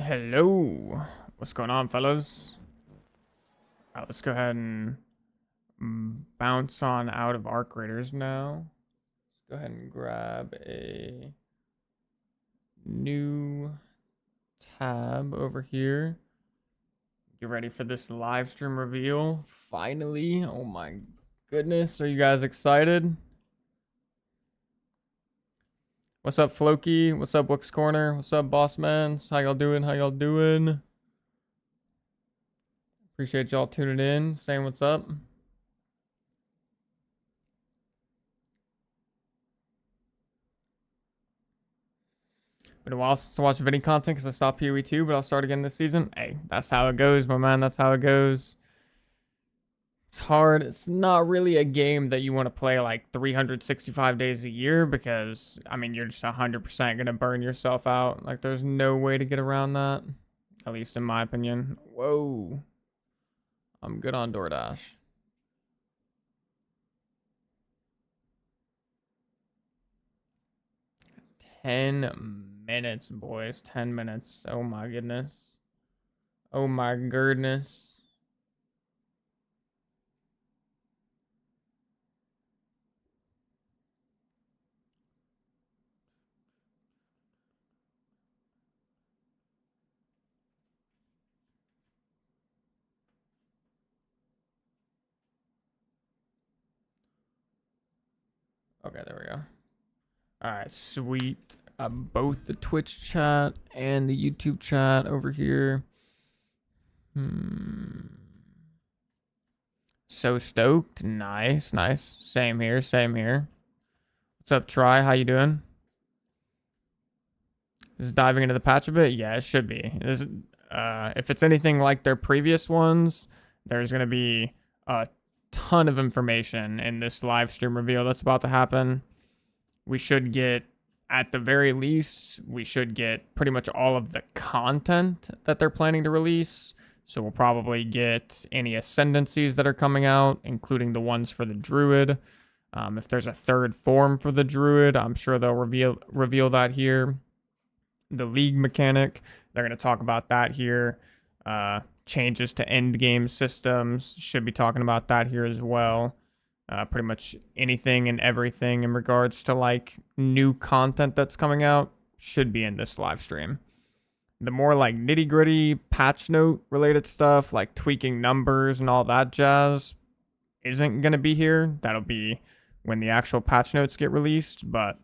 Hello. What's going on, fellas? Let's go ahead and bounce on out of Arc Raiders now. Let's go ahead and grab a new tab over here. Get ready for this live stream reveal. Finally. Oh my goodness. Are you guys excited? What's up, Floki? What's up, Wix Corner? What's up, Boss Man? How y'all doing? How y'all doing? Appreciate y'all tuning in, saying what's up. Been a while since I watched Vini content because I stopped POE 2, but I'll start again this season. Hey, that's how it goes, my man. That's how it goes. It's hard. It's not really a game that you want to play like 365 days a year because, I mean, you're just 100% going to burn yourself out. Like, there's no way to get around that, at least in my opinion. Whoa. I'm good on DoorDash. Minutes, boys. 10 minutes. Oh my goodness. Oh my goodness. Okay, there we go. All right, sweet. Both the Twitch chat and the YouTube chat over here. So stoked. Nice, nice. Same here, same here. What's up, Try? How you doing? Is diving into the patch a bit? Yeah, it should be. If it's anything like their previous ones, there's going to be a ton of information in this live stream reveal that's about to happen. We should get, at the very least, we should get pretty much all of the content that they're planning to release. So we'll probably get any ascendancies that are coming out, including the ones for the Druid. If there's a third form for the Druid, I'm sure they'll reveal that here. The League mechanic, they're going to talk about that here. Changes to end game systems, should be talking about that here as well. Pretty much anything and everything in regards to like new content that's coming out should be in this live stream. The more like nitty gritty patch note related stuff, like tweaking numbers and all that jazz, isn't going to be here. That'll be when the actual patch notes get released. But,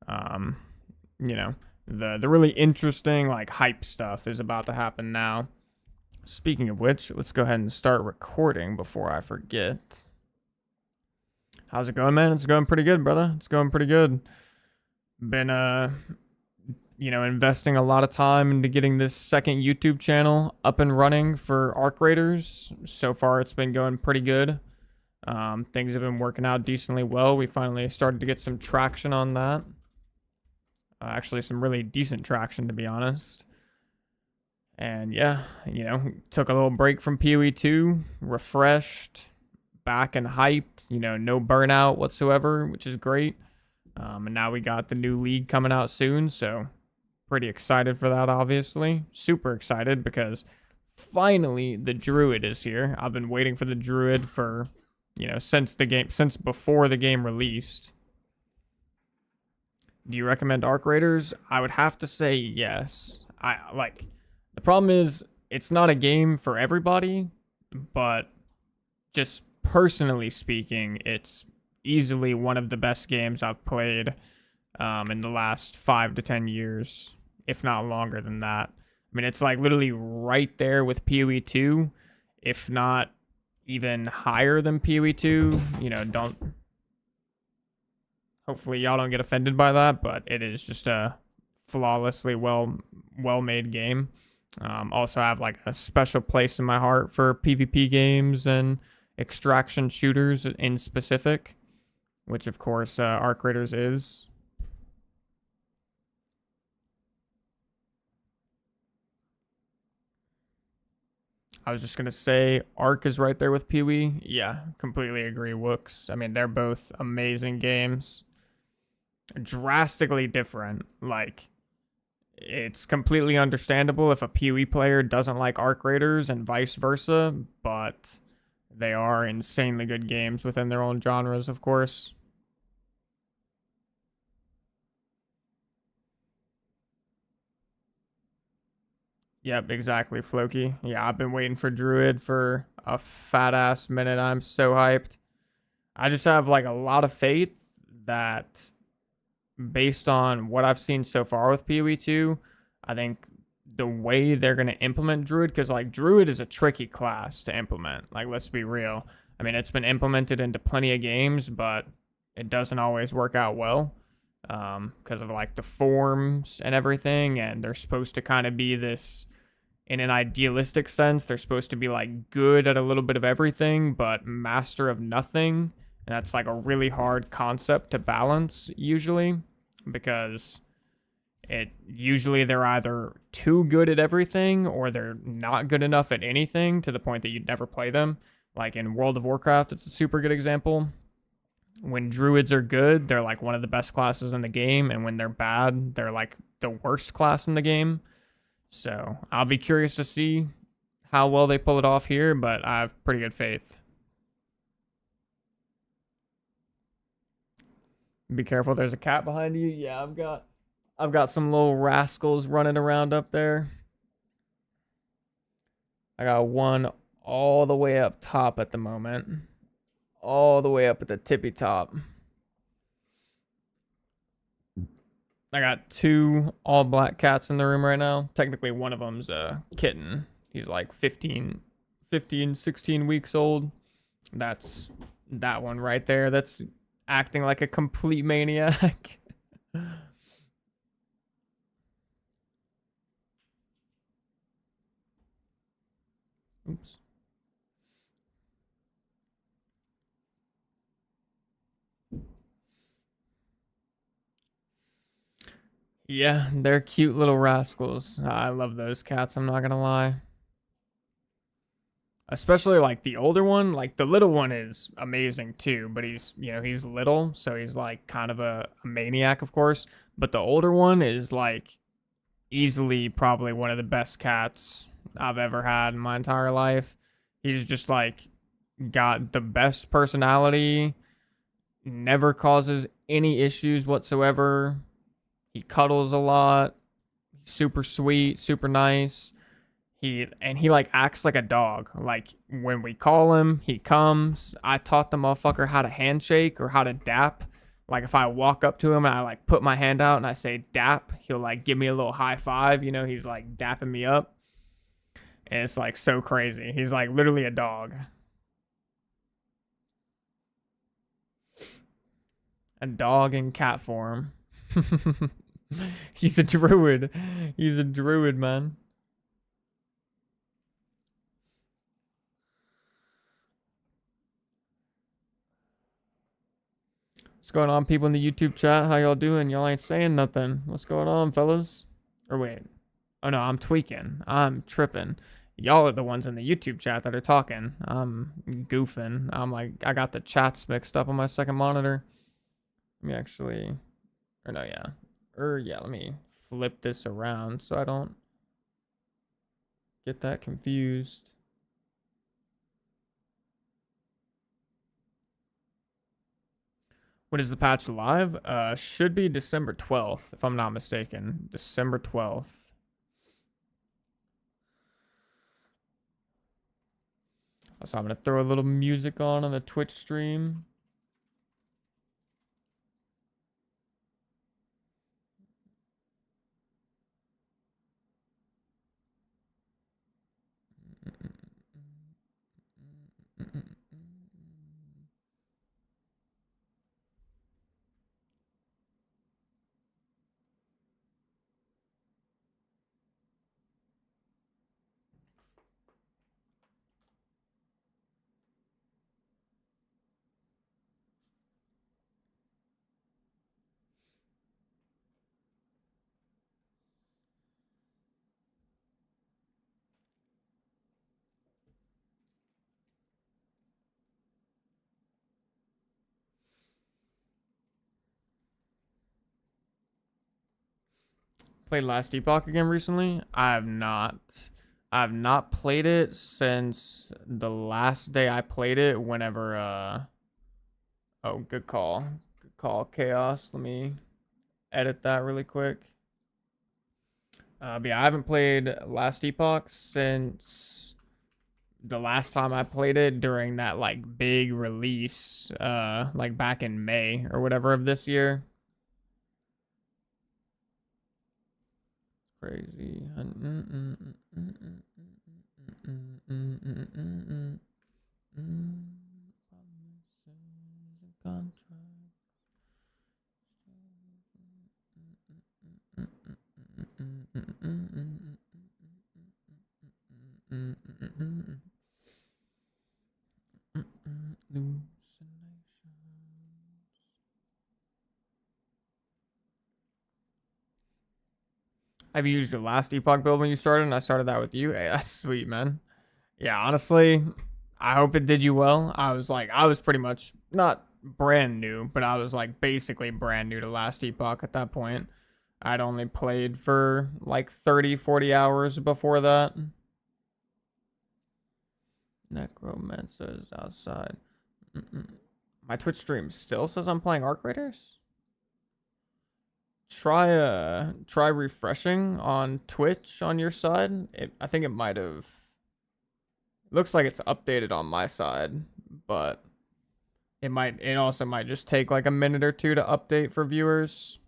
you know, the really interesting like hype stuff is about to happen now. Speaking of which, let's go ahead and start recording before I forget. How's it going, man? It's going pretty good, brother. It's going pretty good. Been, investing a lot of time into getting this second YouTube channel up and running for Arc Raiders. So far, it's been going pretty good. Things have been working out decently well. We finally started to get some traction on that. Actually, some really decent traction, to be honest. And yeah, took a little break from POE 2, refreshed, back and hyped, no burnout whatsoever, which is great. And now we got the new league coming out soon, so pretty excited for that, obviously. Super excited because finally the Druid is here. I've been waiting for the Druid for, since before the game released. Do you recommend Arc Raiders? I would have to say yes. The problem is it's not a game for everybody, but just personally speaking, it's easily one of the best games I've played in the last 5 to 10 years, if not longer than that. I mean, it's like literally right there with POE 2, if not even higher than POE 2. Hopefully y'all don't get offended by that, but it is just a flawlessly well-made game. Also have like a special place in my heart for PvP games and extraction shooters in specific, which of course Arc Raiders is. I was just gonna say Arc is right there with PoE. Yeah, completely agree, Wooks. I mean, they're both amazing games. Drastically different. Like, It's completely understandable if a PoE player doesn't like arc raiders and vice versa, but they are insanely good games within their own genres, of course. Yep, exactly, Floki. Yeah, I've been waiting for Druid for a fat ass minute. I'm so hyped. I just have like a lot of faith that based on what I've seen so far with PoE 2, I think the way they're going to implement Druid, because like Druid is a tricky class to implement. Like, let's be real. I mean, it's been implemented into plenty of games, but it doesn't always work out well because of like the forms and everything. And they're supposed to kind of be this, in an idealistic sense, they're supposed to be like good at a little bit of everything, but master of nothing. And that's like a really hard concept to balance usually because it usually they're either too good at everything or they're not good enough at anything to the point that you'd never play them. Like in World of Warcraft, it's a super good example. When druids are good, they're like one of the best classes in the game, and when they're bad, they're like the worst class in the game. So I'll be curious to see how well they pull it off here, but I have pretty good faith. Be careful, there's a cat behind you. Yeah, I've got some little rascals running around up there. I got one all the way up top at the moment. All the way up at the tippy top. I got two all black cats in the room right now. Technically, one of them's a kitten. He's like 16 weeks old. That's that one right there. That's acting like a complete maniac. Oops. Yeah, they're cute little rascals. I love those cats, I'm not gonna lie. Especially like the older one, like the little one is amazing too, but he's little, so he's like kind of a maniac, of course. But the older one is like easily probably one of the best cats I've ever had in my entire life. He's just like got the best personality, never causes any issues whatsoever. He cuddles a lot, super sweet, super nice. He like acts like a dog. Like when we call him, he comes. I taught the motherfucker how to handshake or how to dap. Like if I walk up to him and I like put my hand out and I say dap, he'll like give me a little high five. You know, he's like dapping me up. And it's like so crazy. He's like literally a dog. A dog in cat form. He's a druid. He's a druid, man. What's going on, people in the YouTube chat? How y'all doing? Y'all ain't saying nothing. What's going on, fellas? Or wait. Oh no, I'm tweaking. I'm tripping. Y'all are the ones in the YouTube chat that are talking. I'm goofing. I'm like, I got the chats mixed up on my second monitor. Let me actually, or no, yeah. Yeah, let me flip this around so I don't get that confused. When is the patch live? Should be December 12th, if I'm not mistaken. December 12th. So I'm gonna throw a little music on the Twitch stream. played Last Epoch again recently? I have not. I have not played it since the last day I played it. Whenever oh, good call. Good call, Chaos. Let me edit that really quick. But yeah, I haven't played Last Epoch since the last time I played it during that like big release, like back in May or whatever of this year. Crazy. Have you used your Last Epoch build when you started? And I started that with you. Hey, that's sweet, man. Yeah, honestly, I hope it did you well. I was pretty much not brand new, but I was like basically brand new to Last Epoch at that point. I'd only played for like 30, 40 hours before that. Necromancer is outside. My Twitch stream still says I'm playing Arc Raiders. Try refreshing on Twitch on your side. I think it might have. Looks like it's updated on my side, but it also might just take like a minute or two to update for viewers.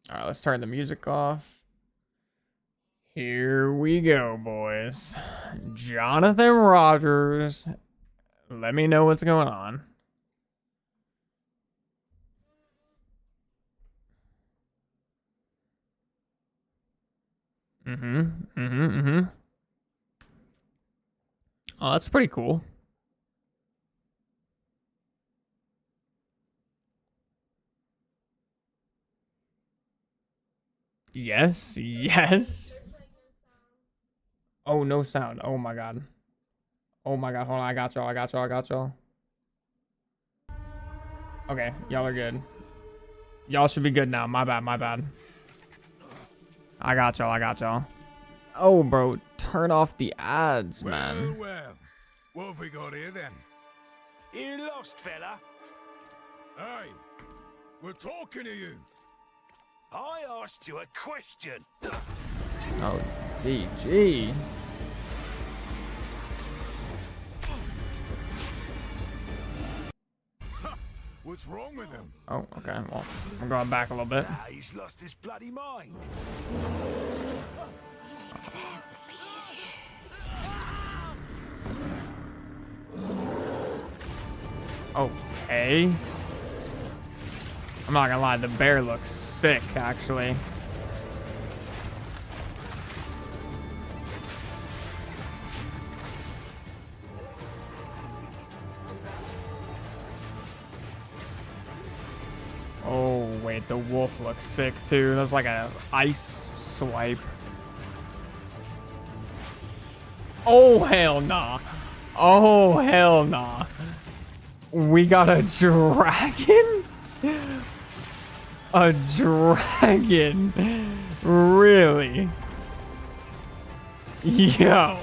All right, let's turn the music off. Here we go, boys. Jonathan Rogers. Let me know what's going on. Oh, that's pretty cool. Yes, yes. Oh, no sound. Oh my god. Oh my god, hold on. I got y'all. Okay, y'all are good. Y'all should be good now. My bad. I got y'all. Oh, bro, turn off the ads, man. Well, what have we got here then? You lost, fella? Hey, we're talking to you. I asked you a question. Oh, GG. What's wrong with him? Oh, okay. Well, I'm going back a little bit. Ah, he's lost his bloody mind. Okay. I'm not gonna lie, the bear looks sick, actually. Oh, wait, the wolf looks sick, too. That's like an ice swipe. Oh, hell nah. Oh, hell nah. We got a dragon? A dragon? Really? Yo.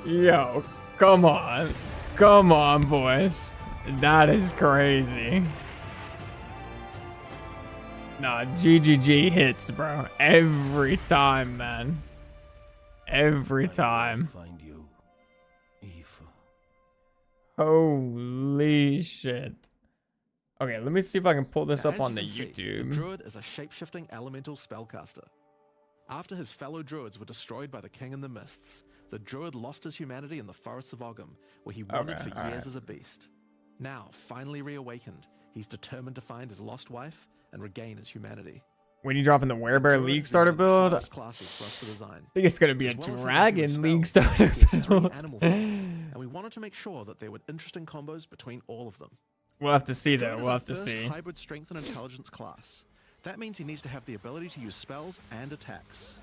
Yo, come on. Come on, boys. That is crazy. Nah, GGG hits, bro. Every time, man. Every time. Find you, Eve. Holy shit. Okay, let me see if I can pull this up on the See, YouTube. the druid is a shape-shifting elemental spellcaster. After his fellow druids were destroyed by the king in the mists, the druid lost his humanity in the forests of Ogham, where he wandered for years as a beast. Now, finally reawakened, he's determined to find his lost wife and regain his humanity. When you drop in the Werebear League starter build, I Classes for us to design. think it's gonna be a As well as dragon having league spells, starter he has 3 build. animal forms, and we wanted to make sure that there were interesting combos between all of them. We'll have to see though. Druid is We'll our have to first see. hybrid strength and intelligence class. That means he needs to have the ability to use spells and attacks.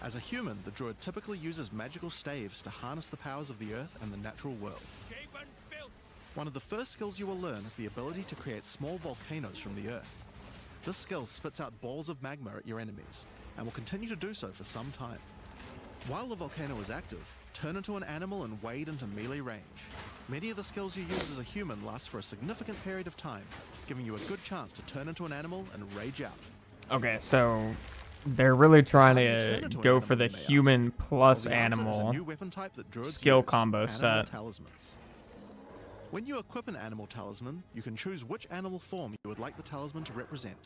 As a human, the druid typically uses magical staves to harness the powers of the earth and the natural world. Keep and build. One of the first skills you will learn is the ability to create small volcanoes from the earth. This skill spits out balls of magma at your enemies, and will continue to do so for some time. While the volcano is active, turn into an animal and wade into melee range. Many of the skills you use as a human last for a significant period of time, giving you a good chance to turn into an animal and rage out. Okay, so they're really trying How do you turn to into an go animal, for the you may ask? human plus Well, the answer is a animal new weapon type that druids skill use, combo animal set. talismans. When you equip an animal talisman, you can choose which animal form you would like the talisman to represent.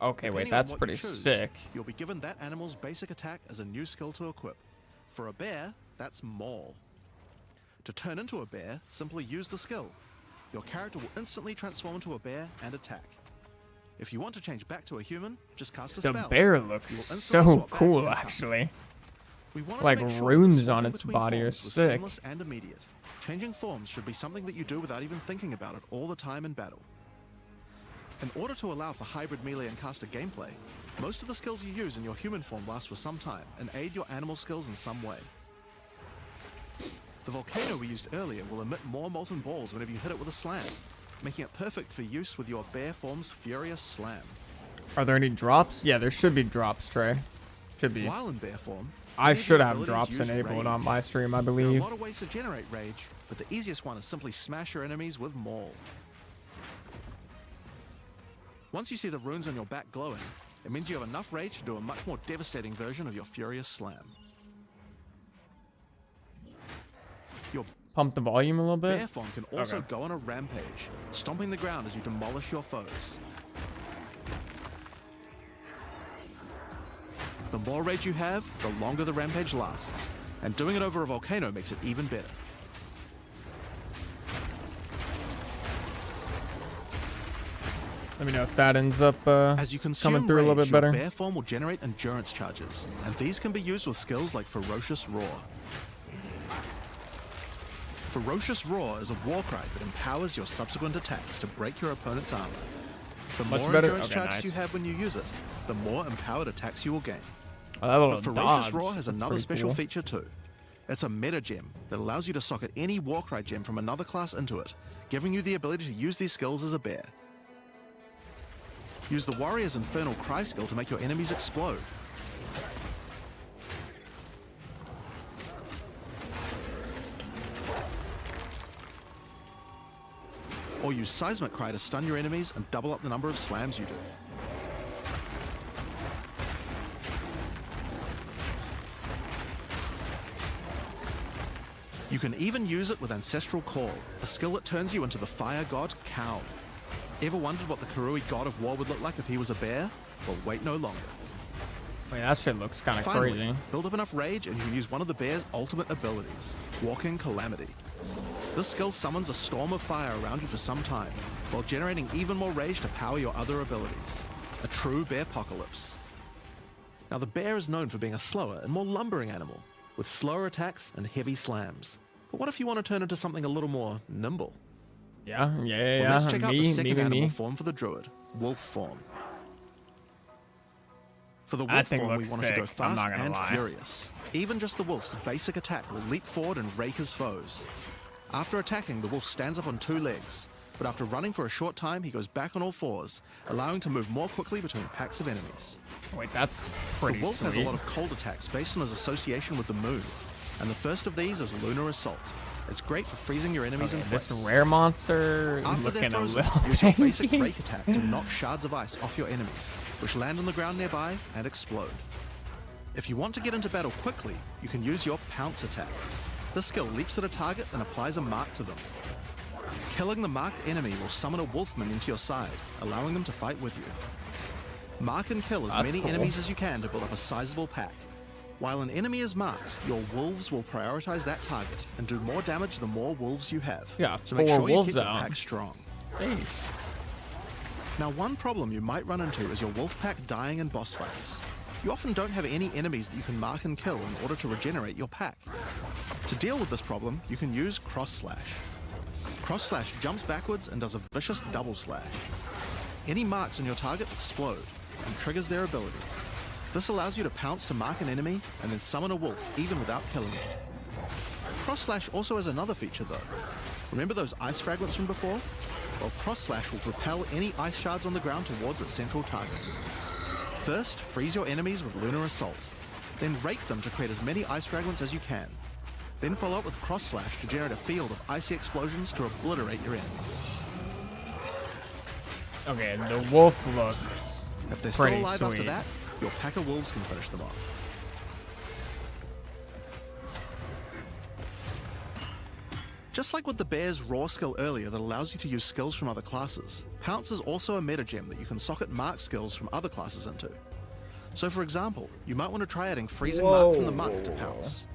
Okay, wait, Depending on that's what you pretty choose, sick. You'll be given that animal's basic attack as a new skill to equip. For a bear, that's Maul. To turn into a bear, simply use the skill. Your character will instantly transform into a bear and attack. If you want to change back to a human, just cast a The spell. bear You will looks instantly so swap back cool, and become. actually. We wanted Like to make sure runes that on switching its between body are forms was sick. seamless and immediate. Changing forms should be something that you do without even thinking about it all the time in battle. In order to allow for hybrid melee and caster gameplay, most of the skills you use in your human form last for some time and aid your animal skills in some way. The volcano we used earlier will emit more molten balls whenever you hit it with a slam, making it perfect for use with your bear form's furious slam. Are there any drops? Yeah, there should be drops, Trey. Should be. While in bear form, I many of should your have abilities drops use enabled rage. on my stream, I There are a believe. lot of ways to generate rage, but the easiest one is simply smash your enemies with Maul. Once you see the runes on your back glowing, it means you have enough rage to do a much more devastating version of your furious slam. Your Pump the volume a little bit. bear form can also Okay. go on a rampage, stomping the ground as you demolish your foes. The more rage you have, the longer the rampage lasts, and doing it over a volcano makes it even better. Let me know if that ends up As you consume coming through a little rage, bit better. your bear form will generate endurance charges, and these can be used with skills like Ferocious Roar. Ferocious Roar is a war cry that empowers your subsequent attacks to break your opponent's armor. The Much more better? endurance Okay, charges nice. you have when you use it, the more empowered attacks you will gain. Oh, that little But Ferocious dodge. Roar has is another pretty special cool. feature too. It's a meta gem that allows you to socket any Warcry gem from another class into it, giving you the ability to use these skills as a bear. Use the Warrior's Infernal Cry skill to make your enemies explode. Or use Seismic Cry to stun your enemies and double up the number of slams you do. You can even use it with Ancestral Call, a skill that turns you into the fire god Cow. Ever wondered what the Karui god of war would look like if he was a bear? Well, wait no longer. Wait, that shit looks kind of Finally, crazy. build up enough rage and you can use one of the bear's ultimate abilities, Walking Calamity. This skill summons a storm of fire around you for some time, while generating even more rage to power your other abilities. A true bear apocalypse. Now the bear is known for being a slower and more lumbering animal, with slower attacks and heavy slams. But what if you want to turn into something a little more nimble? Yeah, yeah. Well, let's check out the Me, second me, animal me. form for the druid, wolf form. For the That wolf thing form, we looks wanted to go sick, I'm fast not gonna and lie. furious. Even just the wolf's basic attack will leap forward and rake his foes. After attacking, the wolf stands up on two legs, but after running for a short time, he goes back on all fours, allowing to move more quickly between packs of enemies. Wait, that's The pretty wolf has a sweet. lot of cold attacks based on his association with the moon, and the first of these is Lunar Assault. It's great for freezing your enemies in place. This rare monster is After looking they're a frozen, little use your basic tanky. rake attack to knock shards of ice off your enemies, which land on the ground nearby and explode. If you want to get into battle quickly, you can use your pounce attack. This skill leaps at a target and applies a mark to them. Killing the marked enemy will summon a wolfman into your side, allowing them to fight with you. Mark and kill as That's many cool. enemies as you can to build up a sizable pack. While an enemy is marked, your wolves will prioritize that target and do more damage the more wolves you have. Yeah, so make 4 sure you wolves keep your out. pack strong. Hey. Now, one problem you might run into is your wolf pack dying in boss fights. You often don't have any enemies that you can mark and kill in order to regenerate your pack. To deal with this problem, you can use Cross Slash. Cross Slash jumps backwards and does a vicious double slash. Any marks on your target explode and triggers their abilities. This allows you to pounce to mark an enemy and then summon a wolf even without killing it. Cross Slash also has another feature though. Remember those ice fragments from before? Well, Cross Slash will propel any ice shards on the ground towards its central target. First, freeze your enemies with Lunar Assault. Then rake them to create as many ice fragments as you can. Then follow up with Cross Slash to generate a field of icy explosions to obliterate your enemies. Okay, the wolf looks If they're still pretty alive sweet. after that, your pack of wolves can finish them off. Just like with the bear's raw skill earlier that allows you to use skills from other classes, Pounce is also a meta gem that you can socket mark skills from other classes into. So for example, you might want to try adding Freezing Mark from the Monk to Pounce.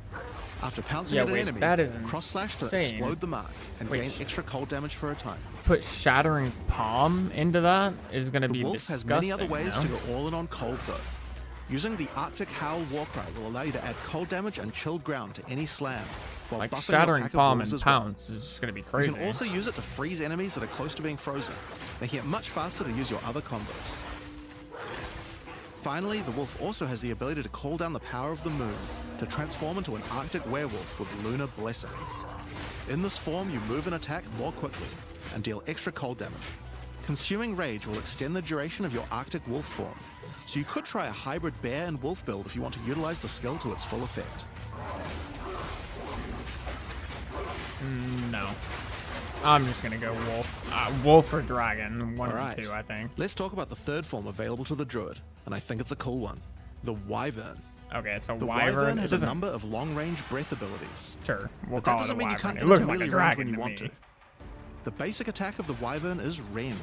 After pouncing at an enemy, that is Cross Slash to insane. explode the mark and gain extra cold damage for a time. Put Shattering Palm into that is going to The be wolf disgusting. has many other ways no? to go all in on cold though. Using the Arctic Howl Warcry will allow you to add cold damage and chilled ground to any slam, while Like buffing your Shattering pack of Palm wolves and as well. Pounce is just going to be You crazy. can also use it to freeze enemies that are close to being frozen, making it much faster to use your other combos. Finally, the wolf also has the ability to call down the power of the moon to transform into an Arctic werewolf with Lunar Blessing. In this form, you move and attack more quickly and deal extra cold damage. Consuming Rage will extend the duration of your Arctic wolf form, so you could try a hybrid bear and wolf build if you want to utilize the skill to its full effect. No. I'm just going to go wolf. Wolf or dragon. One Alright. or two, I think. Let's talk about the third form available to the druid, and I think it's a cool one. The Wyvern. Okay, so The wyvern. Wyvern It has a doesn't. number of long-range breath abilities. Sure, we'll But that call it a doesn't mean you wyvern. can't It go looks to like a melee range dragon when you to want me. to. The basic attack of the Wyvern is Rend.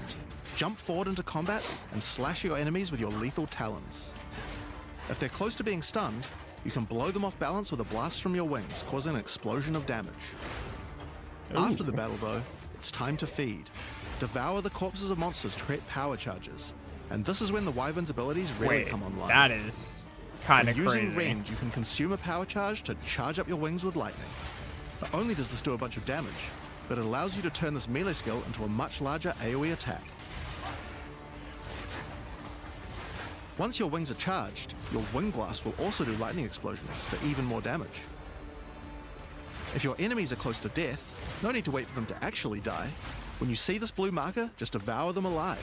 Jump forward into combat and slash your enemies with your lethal talons. If they're close to being stunned, you can blow them off balance with a blast from your wings, causing an explosion of damage. After the battle, though, it's time to feed. Devour the corpses of monsters to create power charges, and this is when the Wyvern's abilities really Wait, come online. that is kind of crazy. Using range, you can consume a power charge to charge up your wings with lightning. Not only does this do a bunch of damage, but it allows you to turn this melee skill into a much larger AoE attack. Once your wings are charged, your wing blast will also do lightning explosions for even more damage. If your enemies are close to death, no need to wait for them to actually die. When you see this blue marker, just devour them alive.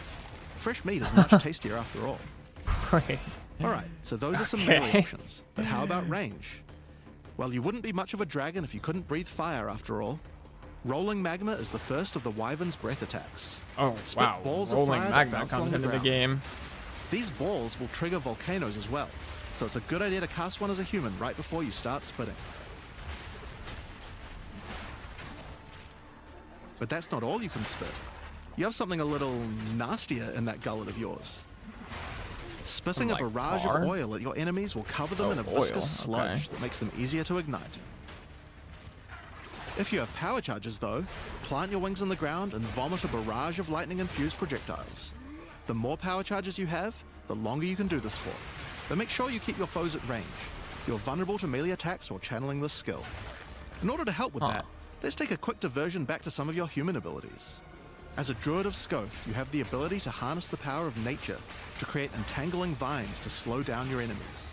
Fresh meat is much tastier after all. Wait. Alright, so those are some melee options. But how about range? Well, you wouldn't be much of a dragon if you couldn't breathe fire after all. Rolling Magma is the first of the Wyvern's breath attacks. Oh, Spit wow. balls of Rolling fire that magma bounce comes along the into the ground. game. These balls will trigger volcanoes as well, so it's a good idea to cast one as a human right before you start spitting. But that's not all you can spit. You have something a little nastier in that gullet of yours. Spitting Like a barrage tar? of oil at your enemies will cover them Oh, in a oil, viscous sludge okay. that makes them easier to ignite. If you have power charges though, plant your wings in the ground and vomit a barrage of lightning-infused projectiles. The more power charges you have, the longer you can do this for. But make sure you keep your foes at range. You're vulnerable to melee attacks while channeling this skill. In order to help with that, let's take a quick diversion back to some of your human abilities. As a druid of Scoth, you have the ability to harness the power of nature to create entangling vines to slow down your enemies.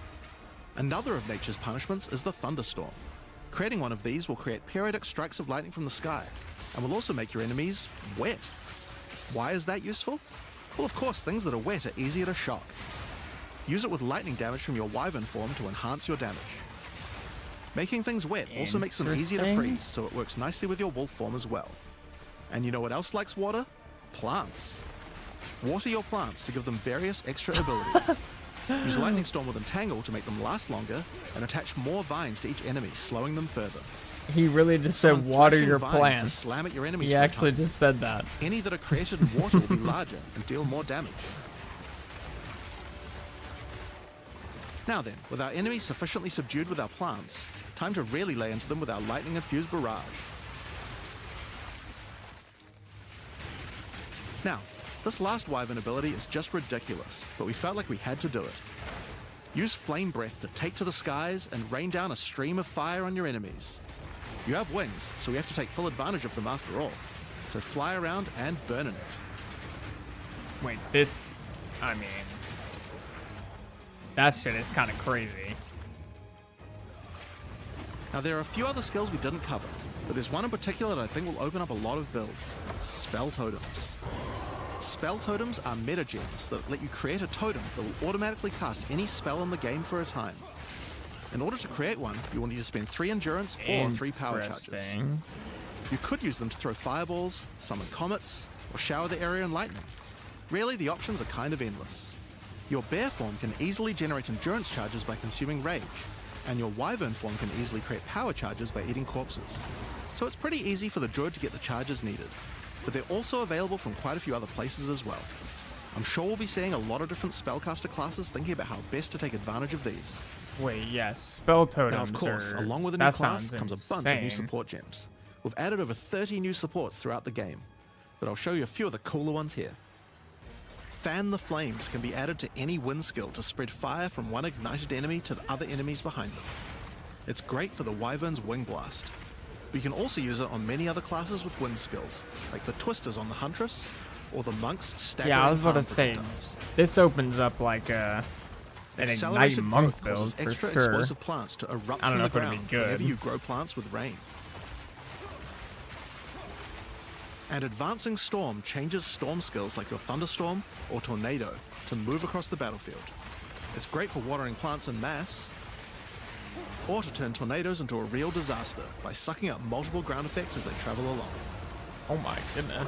Another of nature's punishments is the thunderstorm. Creating one of these will create periodic strikes of lightning from the sky, and will also make your enemies wet. Why is that useful? Well, of course, things that are wet are easier to shock. Use it with lightning damage from your wyvern form to enhance your damage. Making things wet also makes them easier to Interesting. freeze, so it works nicely with your wolf form as well. And you know what else likes water? Plants. Water your plants to give them various extra abilities. Use Lightning Storm with Entangle to make them last longer, and attach more vines to each enemy, slowing them further. He really just said Summon water thrashing your vines to plants. slam at your enemies He for a actually time. just said that. Any that are created in water will be larger and deal more damage. Now then, with our enemies sufficiently subdued with our plants, time to really lay into them with our lightning-infused barrage. Now, this last wyvern ability is just ridiculous, but we felt like we had to do it. Use Flame Breath to take to the skies and rain down a stream of fire on your enemies. You have wings, so we have to take full advantage of them after all. So fly around and burn in it. Wait, this... I mean... That shit is kind of crazy. Now there are a few other skills we didn't cover, but there's one in particular that I think will open up a lot of builds. Spell Totems. Spell Totems are meta gems that let you create a totem that will automatically cast any spell in the game for a time. In order to create one, you will need to spend 3 endurance or 3 power charges. Interesting. You could use them to throw fireballs, summon comets, or shower the area in lightning. Really, the options are kind of endless. Your bear form can easily generate endurance charges by consuming rage, and your wyvern form can easily create power charges by eating corpses. So it's pretty easy for the druid to get the charges needed, but they're also available from quite a few other places as well. I'm sure we'll be seeing a lot of different spellcaster classes thinking about how best to take advantage of these. Wait, yes, spell totems. Now, of course, along with the new class comes a bunch of new support gems. We've added over 30 new supports throughout the game, but I'll show you a few of the cooler ones here. Fan the Flames can be added to any wind skill to spread fire from one ignited enemy to the other enemies behind them. It's great for the Wyvern's Wing Blast, but you can also use it on many other classes with wind skills, like the Twisters on the Huntress, or the Monk's Staggering. Yeah, I was about to Palm say, Projectiles. this opens up like an Ignite Accelerated Monk growth build causes for extra sure. explosive plants to erupt I don't from know the if it'll be ground good. whenever you grow plants with rain. And Advancing Storm changes storm skills like your Thunderstorm or Tornado to move across the battlefield. It's great for watering plants en masse, or to turn tornadoes into a real disaster by sucking up multiple ground effects as they travel along. Oh my goodness.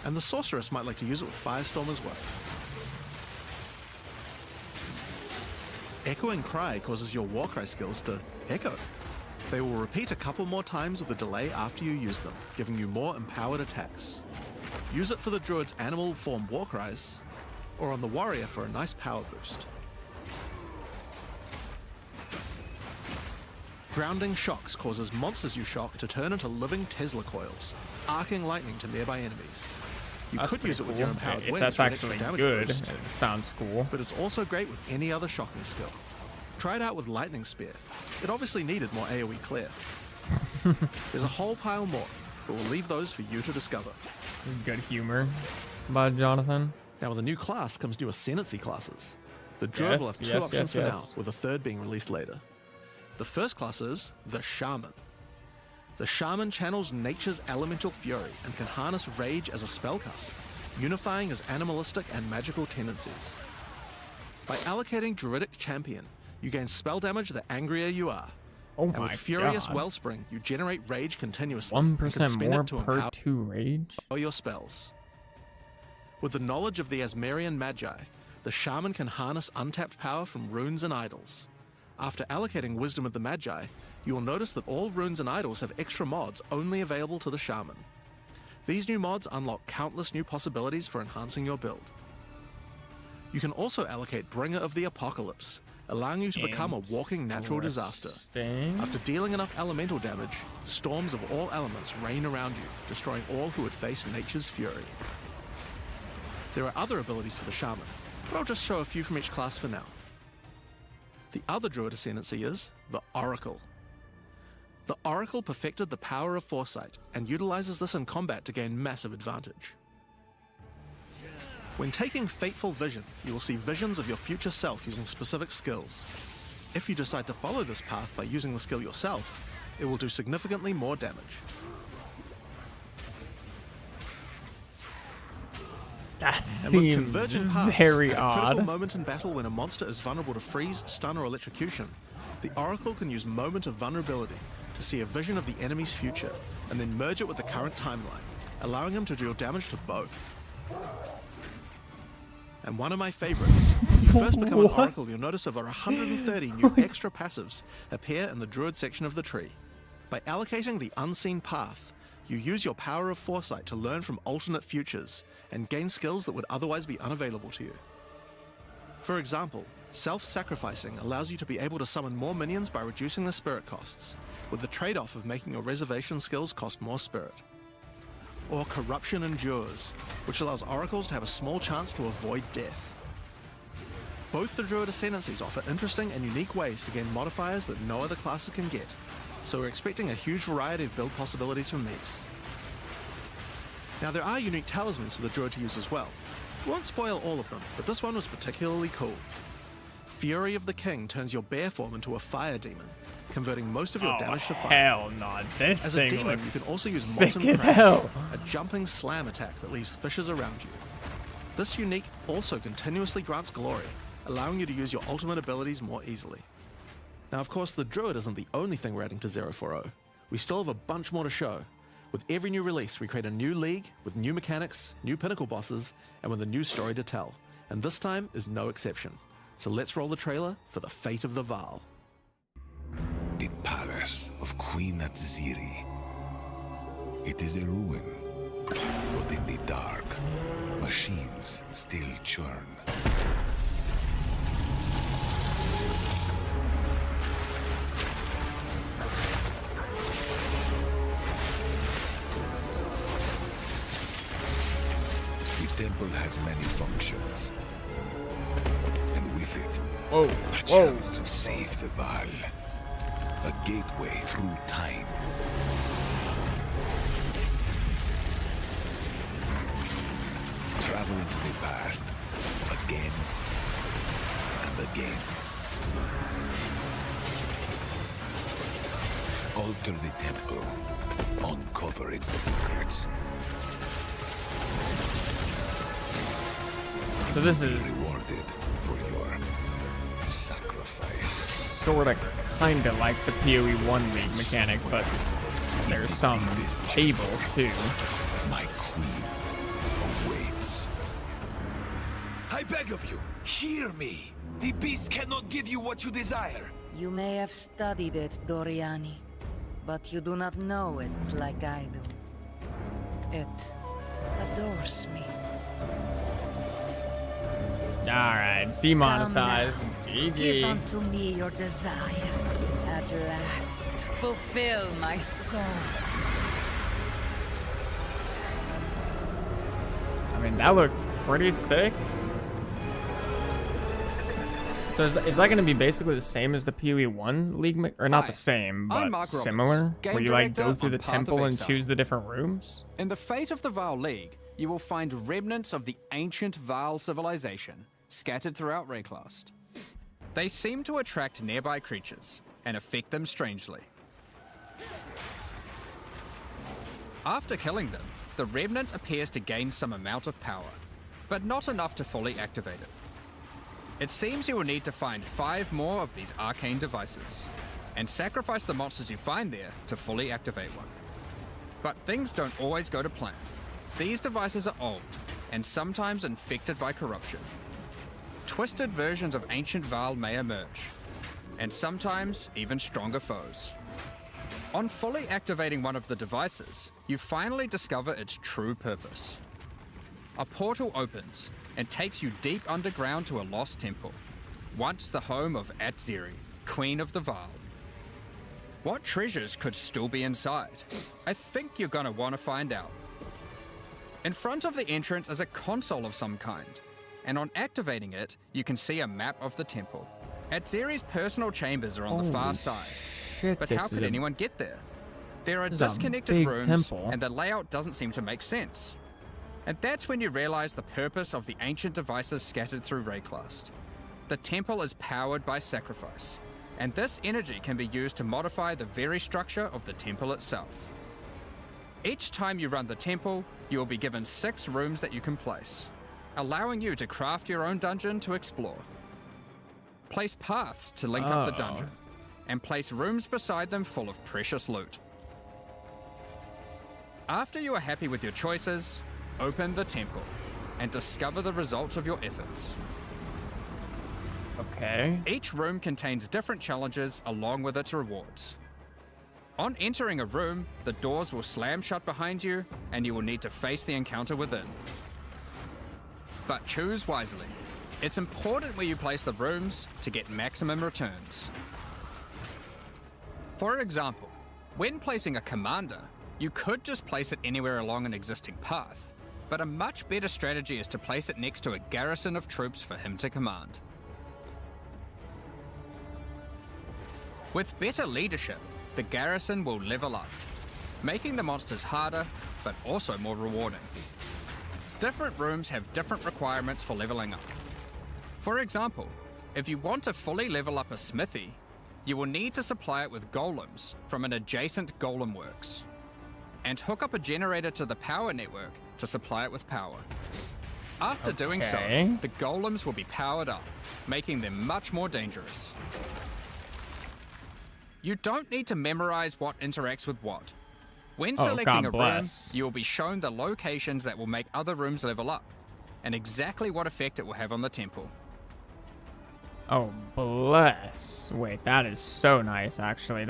And the Sorceress might like to use it with Firestorm as well. Echoing Cry causes your Warcry skills to echo. They will repeat a couple more times with a delay after you use them, giving you more empowered attacks. Use it for the druid's animal form Warcries, or on the warrior for a nice power boost. Grounding Shocks causes monsters you shock to turn into living Tesla coils, arcing lightning to nearby enemies. You That's could use it pretty with your cool. empowered If wings that's for an extra actually damage good, boost, it sounds cool. but it's also great with any other shocking skill. Try it out with Lightning Spear. It obviously needed more AoE clear. There's a whole pile more, but we'll leave those for you to discover. Good humor by Jonathan. Now with a new class comes new Ascendancy classes. The Druid will have two options for now, with a third being released later. The first class is the Shaman. The Shaman channels nature's elemental fury and can harness rage as a spellcaster, unifying his animalistic and magical tendencies. By allocating Druidic Champion, you gain spell damage the angrier you are. Oh And with my Furious god. Wellspring, you generate rage continuously. and can 1% spend more it to per empower 2 rage? your spells. With the knowledge of the Asmerian Magi, the Shaman can harness untapped power from runes and idols. After allocating Wisdom of the Magi, you will notice that all runes and idols have extra mods only available to the Shaman. These new mods unlock countless new possibilities for enhancing your build. You can also allocate Bringer of the Apocalypse, allowing you to become a walking natural disaster. Interesting. After dealing enough elemental damage, storms of all elements rain around you, destroying all who would face nature's fury. There are other abilities for the Shaman, but I'll just show a few from each class for now. The other Druid Ascendancy is the Oracle. The Oracle perfected the power of Foresight and utilizes this in combat to gain massive advantage. When taking Fateful Vision, you will see visions of your future self using specific skills. If you decide to follow this path by using the skill yourself, it will do significantly more damage. That And with seems Convergent Paths, very at a critical odd. moment in battle when a monster is vulnerable to freeze, stun, or electrocution, the Oracle can use Moment of Vulnerability to see a vision of the enemy's future, and then merge it with the current timeline, allowing him to deal damage to both. And one of my favorites, when you first become an Oracle, you'll notice over 130 new extra passives appear in the Druid section of the tree. By allocating the Unseen Path, you use your power of foresight to learn from alternate futures and gain skills that would otherwise be unavailable to you. For example, self-sacrificing allows you to be able to summon more minions by reducing the spirit costs, with the trade-off of making your reservation skills cost more spirit. Or Corruption Endures, which allows oracles to have a small chance to avoid death. Both the Druid Ascendancies offer interesting and unique ways to gain modifiers that no other classes can get, so we're expecting a huge variety of build possibilities from these. Now there are unique talismans for the Druid to use as well. We won't spoil all of them, but this one was particularly cool. Fury of the King turns your bear form into a fire demon, converting most of your damage to fire. Hell no, this As a thing demon, you looks can also use sick Molten as Crash, hell. a jumping slam attack that leaves fissures around you. This unique also continuously grants glory, allowing you to use your ultimate abilities more easily. Now, of course, the Druid isn't the only thing we're adding to 040. We still have a bunch more to show. With every new release, we create a new league with new mechanics, new pinnacle bosses, and with a new story to tell. And this time is no exception. So let's roll the trailer for the fate of the Vaal. The palace of Queen Atziri. It is a ruin, but in the dark, machines still churn. The temple has many functions, and with it, a chance to save the Vaal. A gateway through time. Travel into the past, again and again. Alter the temple, uncover its secrets. So this is rewarded for your sacrifice. sorta kinda like the POE 1 league mechanic, but there's some table too. My queen awaits. I beg of you, hear me. The beast cannot give you what you desire. You may have studied it, Doriani, but you do not know it like I do. It adores me. Alright, demonetized. Come now. Give GG. unto me your desire. At last, fulfill my soul. I mean, that looked pretty sick. So is that going to be basically the same as the POE 1 league? Or not Hi, the same, I'm but Mark Roberts, similar? game Where you like go director through on the Path of temple and Exile. choose the different rooms? In the Fate of the Vaal League, you will find remnants of the ancient Vaal civilization scattered throughout Rayclast. They seem to attract nearby creatures and affect them strangely. After killing them, the remnant appears to gain some amount of power, but not enough to fully activate it. It seems you will need to find 5 more of these arcane devices, and sacrifice the monsters you find there to fully activate one. But things don't always go to plan. These devices are old, and sometimes infected by corruption. Twisted versions of ancient Vaal may emerge, and sometimes even stronger foes. On fully activating one of the devices, you finally discover its true purpose. A portal opens and takes you deep underground to a lost temple, once the home of Atziri, Queen of the Vaal. What treasures could still be inside? I think you're gonna want to find out. In front of the entrance is a console of some kind, and on activating it, you can see a map of the temple. Atziri's personal chambers are on the far side, Shit, but this how is could a- anyone get there? There are This is a disconnected big rooms, temple. and the layout doesn't seem to make sense. And that's when you realize the purpose of the ancient devices scattered through Rayclast. The temple is powered by sacrifice, and this energy can be used to modify the very structure of the temple itself. Each time you run the temple, you will be given 6 rooms that you can place, allowing you to craft your own dungeon to explore. Place paths to link up the dungeon, and place rooms beside them full of precious loot. After you are happy with your choices, open the temple and discover the results of your efforts. Okay. Each room contains different challenges along with its rewards. On entering a room, the doors will slam shut behind you and you will need to face the encounter within. But choose wisely. It's important where you place the rooms to get maximum returns. For example, when placing a commander, you could just place it anywhere along an existing path, but a much better strategy is to place it next to a garrison of troops for him to command. With better leadership, the garrison will level up, making the monsters harder, but also more rewarding. Different rooms have different requirements for leveling up. For example, if you want to fully level up a smithy, you will need to supply it with golems from an adjacent golem works, and hook up a generator to the power network to supply it with power. After doing so, the golems will be powered up, making them much more dangerous. You don't need to memorize what interacts with what. When selecting a room, you will be shown the locations that will make other rooms level up, and exactly what effect it will have on the temple. Oh, bless. Wait, that is so nice, actually.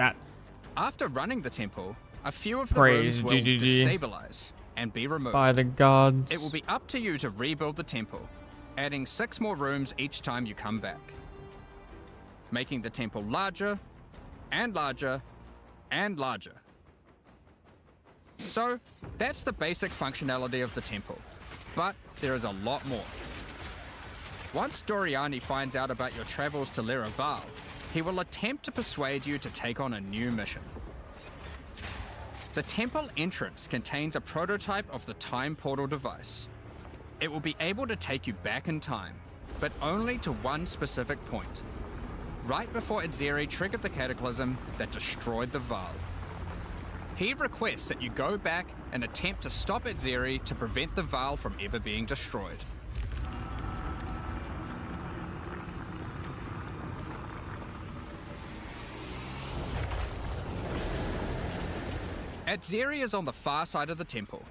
After running the temple, a few of the rooms will destabilize and be removed. By the gods. It will be up to you to rebuild the temple, adding 6 more rooms each time you come back, making the temple larger and larger and larger. So, that's the basic functionality of the temple, but there is a lot more. Once Doriani finds out about your travels to Leraval, he will attempt to persuade you to take on a new mission. The temple entrance contains a prototype of the time portal device. It will be able to take you back in time, but only to one specific point, right before Itzeri triggered the cataclysm that destroyed the Vaal. He requests that you go back and attempt to stop Itzeri to prevent the Vaal from ever being destroyed. Itzeri is on the far side of the temple,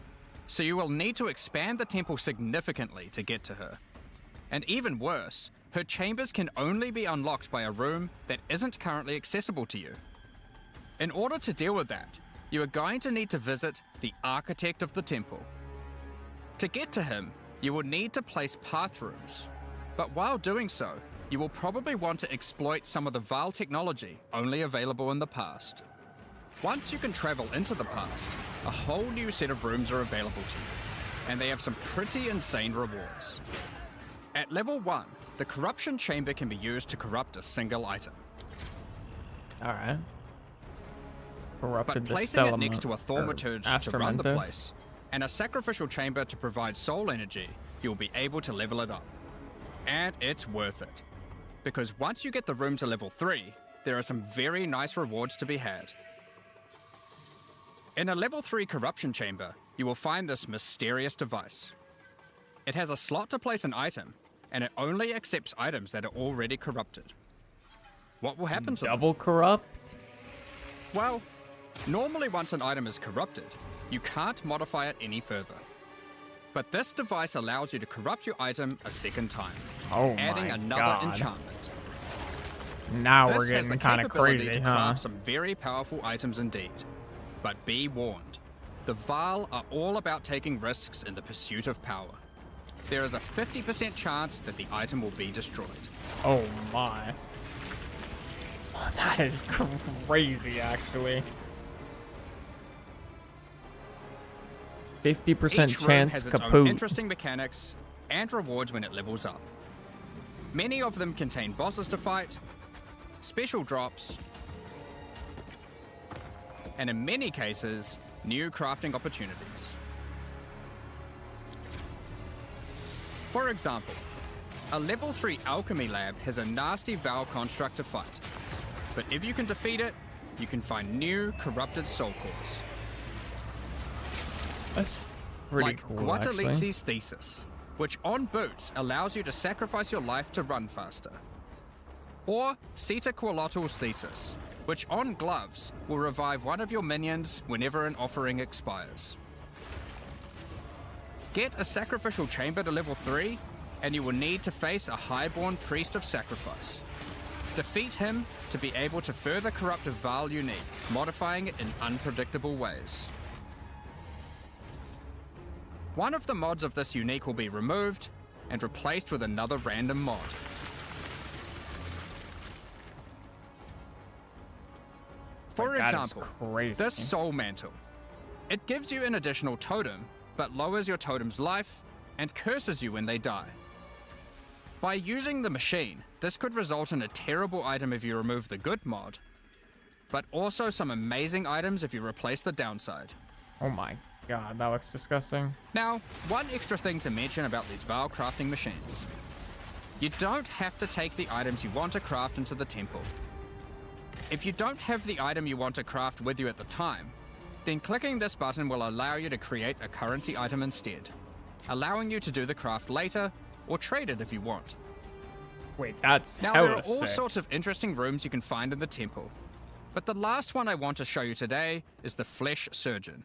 so you will need to expand the temple significantly to get to her. And even worse, her chambers can only be unlocked by a room that isn't currently accessible to you. In order to deal with that, you are going to need to visit the architect of the temple. To get to him, you will need to place path rooms, but while doing so, you will probably want to exploit some of the Vaal technology only available in the past. Once you can travel into the past, a whole new set of rooms are available to you, and they have some pretty insane rewards. At level 1, the corruption chamber can be used to corrupt a single item. Alright. But placing it next to a thaumaturge to run the place, and a sacrificial chamber to provide soul energy, you'll be able to level it up. And it's worth it. Because once you get the room to level 3, there are some very nice rewards to be had. In a level 3 corruption chamber, you will find this mysterious device. It has a slot to place an item, and it only accepts items that are already corrupted. What will happen to them? Double corrupt? Well, normally once an item is corrupted, you can't modify it any further. But this device allows you to corrupt your item a second time, adding another enchantment. Now we're getting kind of crazy, to craft some very powerful items indeed. But be warned, the Vaal are all about taking risks in the pursuit of power. There is a 50% chance that the item will be destroyed. Oh my. That is crazy, actually. 50% Each room chance has its own interesting mechanics and rewards when it levels up. Many of them contain bosses to fight, special drops, and in many cases, new crafting opportunities. For example, a level 3 alchemy lab has a nasty Vaal construct to fight, but if you can defeat it, you can find new corrupted soul cores. That's pretty like cool, Guatalixi's thesis, which on boots allows you to sacrifice your life to run faster. Or Sita Qualottl's thesis, which on gloves will revive one of your minions whenever an offering expires. Get a sacrificial chamber to level 3, and you will need to face a highborn priest of sacrifice. Defeat him to be able to further corrupt a Vaal unique, modifying it in unpredictable ways. One of the mods of this unique will be removed and replaced with another random mod. For example, this Soul Mantle. It gives you an additional totem, but lowers your totem's life and curses you when they die. By using the machine, this could result in a terrible item if you remove the good mod, but also some amazing items if you replace the downside. Oh my god, that looks disgusting. Now, one extra thing to mention about these Vaal crafting machines. You don't have to take the items you want to craft into the temple. If you don't have the item you want to craft with you at the time, then clicking this button will allow you to create a currency item instead, allowing you to do the craft later or trade it if you want. Wait, that's Now hella there are all sick. sorts of interesting rooms you can find in the temple, but the last one I want to show you today is the Flesh Surgeon.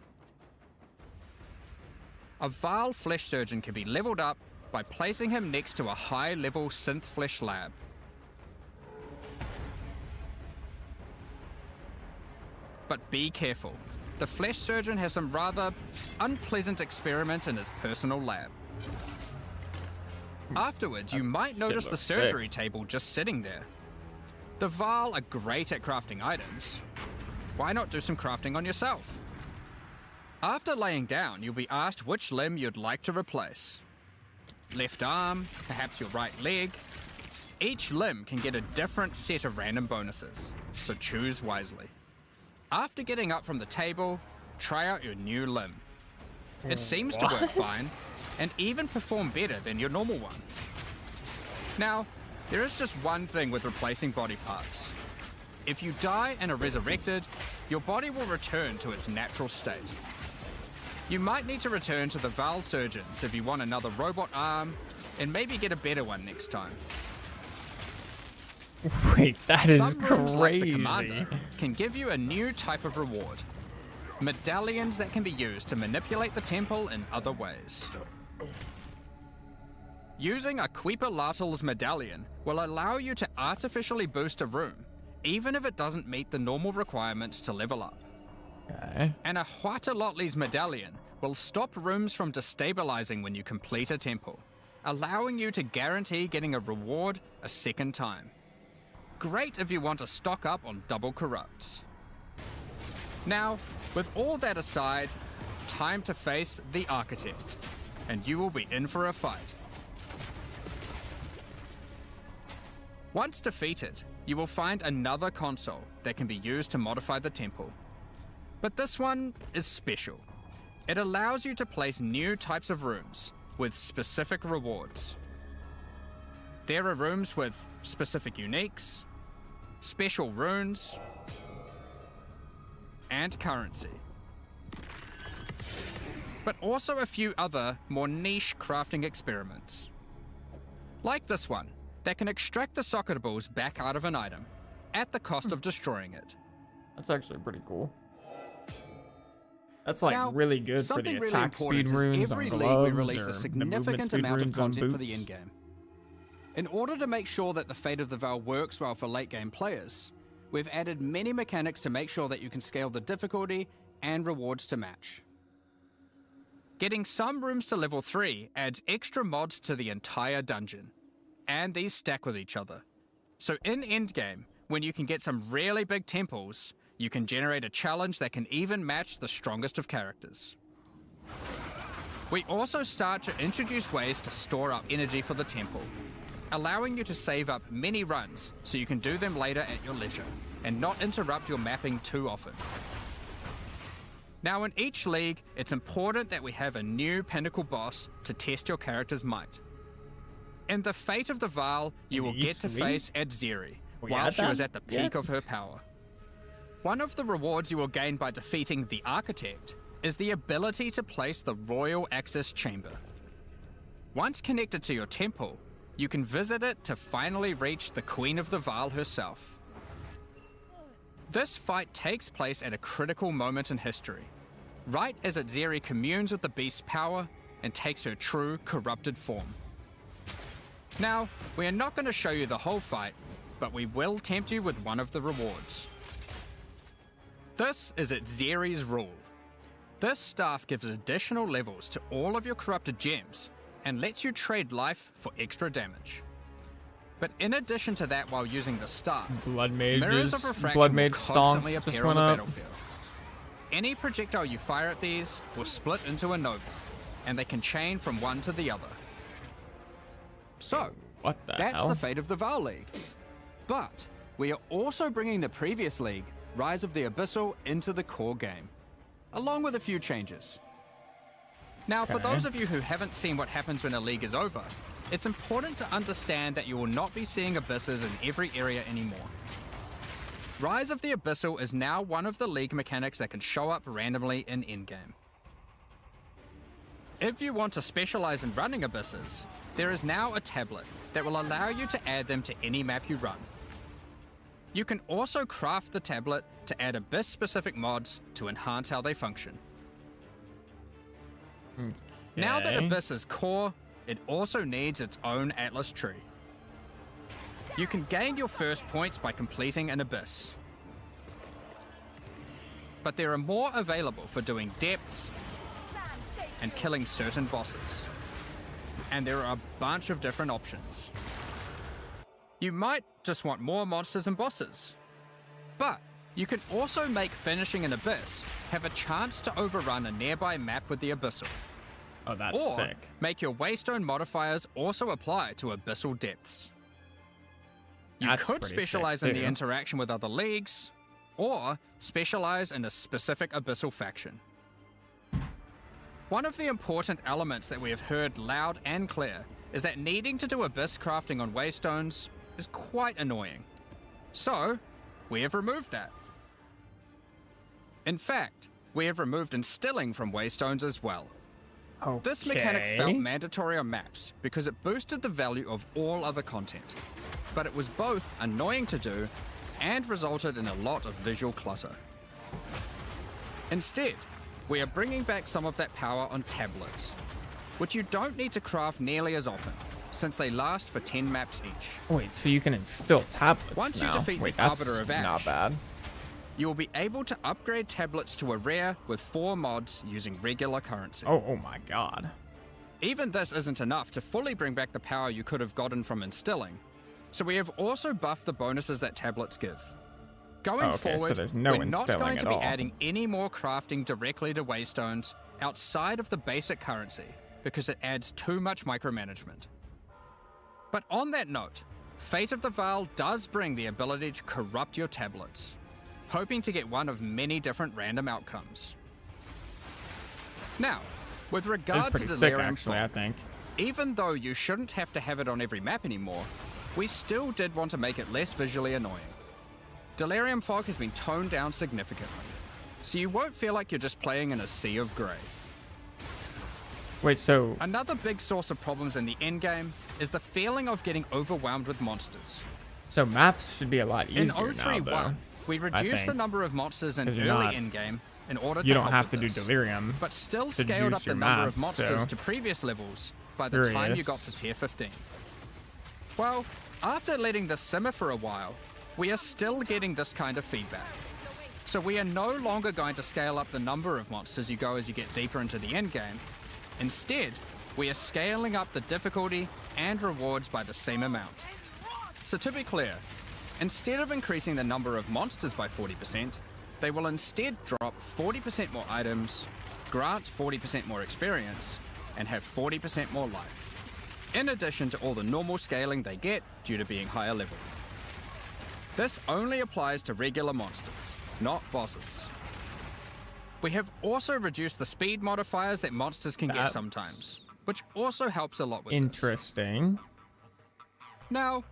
A Vaal Flesh Surgeon can be leveled up by placing him next to a high-level synth flesh lab. But be careful. The Flesh Surgeon has some rather unpleasant experiments in his personal lab. Afterwards, you might notice the looks surgery table just sitting there. The Vaal are great at crafting items. Why not do some crafting on yourself? After laying down, you'll be asked which limb you'd like to replace. Left arm, perhaps your right leg. Each limb can get a different set of random bonuses, so choose wisely. After getting up from the table, try out your new limb. It seems to work fine, and even perform better than your normal one. Now, there is just one thing with replacing body parts. If you die and are resurrected, your body will return to its natural state. You might need to return to the Vaal Surgeons if you want another robot arm, and maybe get a better one next time. Wait, that is Some rooms, like the crazy. Commander, can give you a new type of reward. Medallions that can be used to manipulate the temple in other ways. Using a Quiperlatal's medallion will allow you to artificially boost a room, even if it doesn't meet the normal requirements to level up. Okay. And a Huatalotli's medallion will stop rooms from destabilizing when you complete a temple, allowing you to guarantee getting a reward a second time. Great if you want to stock up on double corrupts. Now, with all that aside, time to face the Architect, and you will be in for a fight. Once defeated, you will find another console that can be used to modify the temple. But this one is special. It allows you to place new types of rooms with specific rewards. There are rooms with specific uniques, special runes, and currency. But also a few other, more niche crafting experiments. Like this one, that can extract the socketables back out of an item, at the cost of destroying it. That's actually pretty cool. That's like Now, really good for the something really attack speed important is runes every on league gloves we release or a the significant movement speed amount of runes on content for the boots. endgame. In order to make sure that the Fate of the Vaal works well for late game players, we've added many mechanics to make sure that you can scale the difficulty and rewards to match. Getting some rooms to level 3 adds extra mods to the entire dungeon, and these stack with each other. So in endgame, when you can get some really big temples, you can generate a challenge that can even match the strongest of characters. We also start to introduce ways to store up energy for the temple, allowing you to save up many runs so you can do them later at your leisure, and not interrupt your mapping too often. Now in each league, it's important that we have a new pinnacle boss to test your character's might. In the Fate of the Vaal, you will get to face Adzeri, while she was at the peak of her power. One of the rewards you will gain by defeating the Architect is the ability to place the Royal Access Chamber. Once connected to your temple, you can visit it to finally reach the Queen of the Vaal herself. This fight takes place at a critical moment in history, right as Adzeri communes with the beast's power and takes her true corrupted form. Now, we are not going to show you the whole fight, but we will tempt you with one of the rewards. This is Adzeri's rule. This staff gives additional levels to all of your corrupted gems and lets you trade life for extra damage. But in addition to that, while using the staff, Blood mirrors mages, of refraction blood will mage constantly stomp just appear on went the up. battlefield. Any projectile you fire at these will split into a nova, and they can chain from one to the other. So, What the that's hell? the Fate of the Vaal League. But we are also bringing the previous league, Rise of the Abyssal, into the core game, along with a few changes. Now, for Okay. those of you who haven't seen what happens when a league is over, it's important to understand that you will not be seeing abysses in every area anymore. Rise of the Abyssal is now one of the League mechanics that can show up randomly in endgame. If you want to specialize in running abysses, there is now a tablet that will allow you to add them to any map you run. You can also craft the tablet to add abyss-specific mods to enhance how they function. Okay. Now that Abyss is core, it also needs its own Atlas tree. You can gain your first points by completing an Abyss. But there are more available for doing depths and killing certain bosses. And there are a bunch of different options. You might just want more monsters and bosses. But you can also make finishing an Abyss have a chance to overrun a nearby map with the Abyssal. Oh, that's Or sick. make your Waystone modifiers also apply to Abyssal depths. You That's could pretty specialize sick, in the too. interaction with other leagues, or specialize in a specific Abyssal faction. One of the important elements that we have heard loud and clear is that needing to do Abyss crafting on Waystones is quite annoying. So, we have removed that. In fact, we have removed instilling from Waystones as well. Okay. This mechanic felt mandatory on maps because it boosted the value of all other content, but it was both annoying to do and resulted in a lot of visual clutter. Instead, we are bringing back some of that power on tablets, which you don't need to craft nearly as often, since they last for 10 maps each. Wait, so you can instill tablets Once now? you defeat Wait, the that's Arbiter of Ash, not bad. you will be able to upgrade tablets to a rare with 4 mods using regular currency. Oh my god. Even this isn't enough to fully bring back the power you could have gotten from instilling, so we have also buffed the bonuses that tablets give. Going Okay, so forward, there's no we're not instilling going to at be all. adding any more crafting directly to Waystones outside of the basic currency, because it adds too much micromanagement. But on that note, Fate of the Vial does bring the ability to corrupt your tablets, hoping to get one of many different random outcomes. Now, with It's regard to pretty sick, Delirium actually, Fog, I think. even though you shouldn't have to have it on every map anymore, we still did want to make it less visually annoying. Delirium Fog has been toned down significantly, so you won't feel like you're just playing in a sea of grey. Wait, so Another big source of problems in the endgame is the feeling of getting overwhelmed with monsters. maps should be a lot easier In now, 031, though. we reduced the think. number of monsters in 'Cause early you're not- endgame in order You to don't help have to with do this, delirium, but still to scaled up juice the your number maps, of monsters so- to previous levels by the time you got to tier 15. Well, after letting this simmer for a while, we are still getting this kind of feedback. So we are no longer going to scale up the number of monsters you go as you get deeper into the endgame. Instead, we are scaling up the difficulty and rewards by the same amount. So to be clear, instead of increasing the number of monsters by 40%, they will instead drop 40% more items, grant 40% more experience, and have 40% more life, in addition to all the normal scaling they get due to being higher level. This only applies to regular monsters, not bosses. We have also reduced the speed modifiers that monsters can get That's sometimes, which also helps a lot with this. interesting. Now,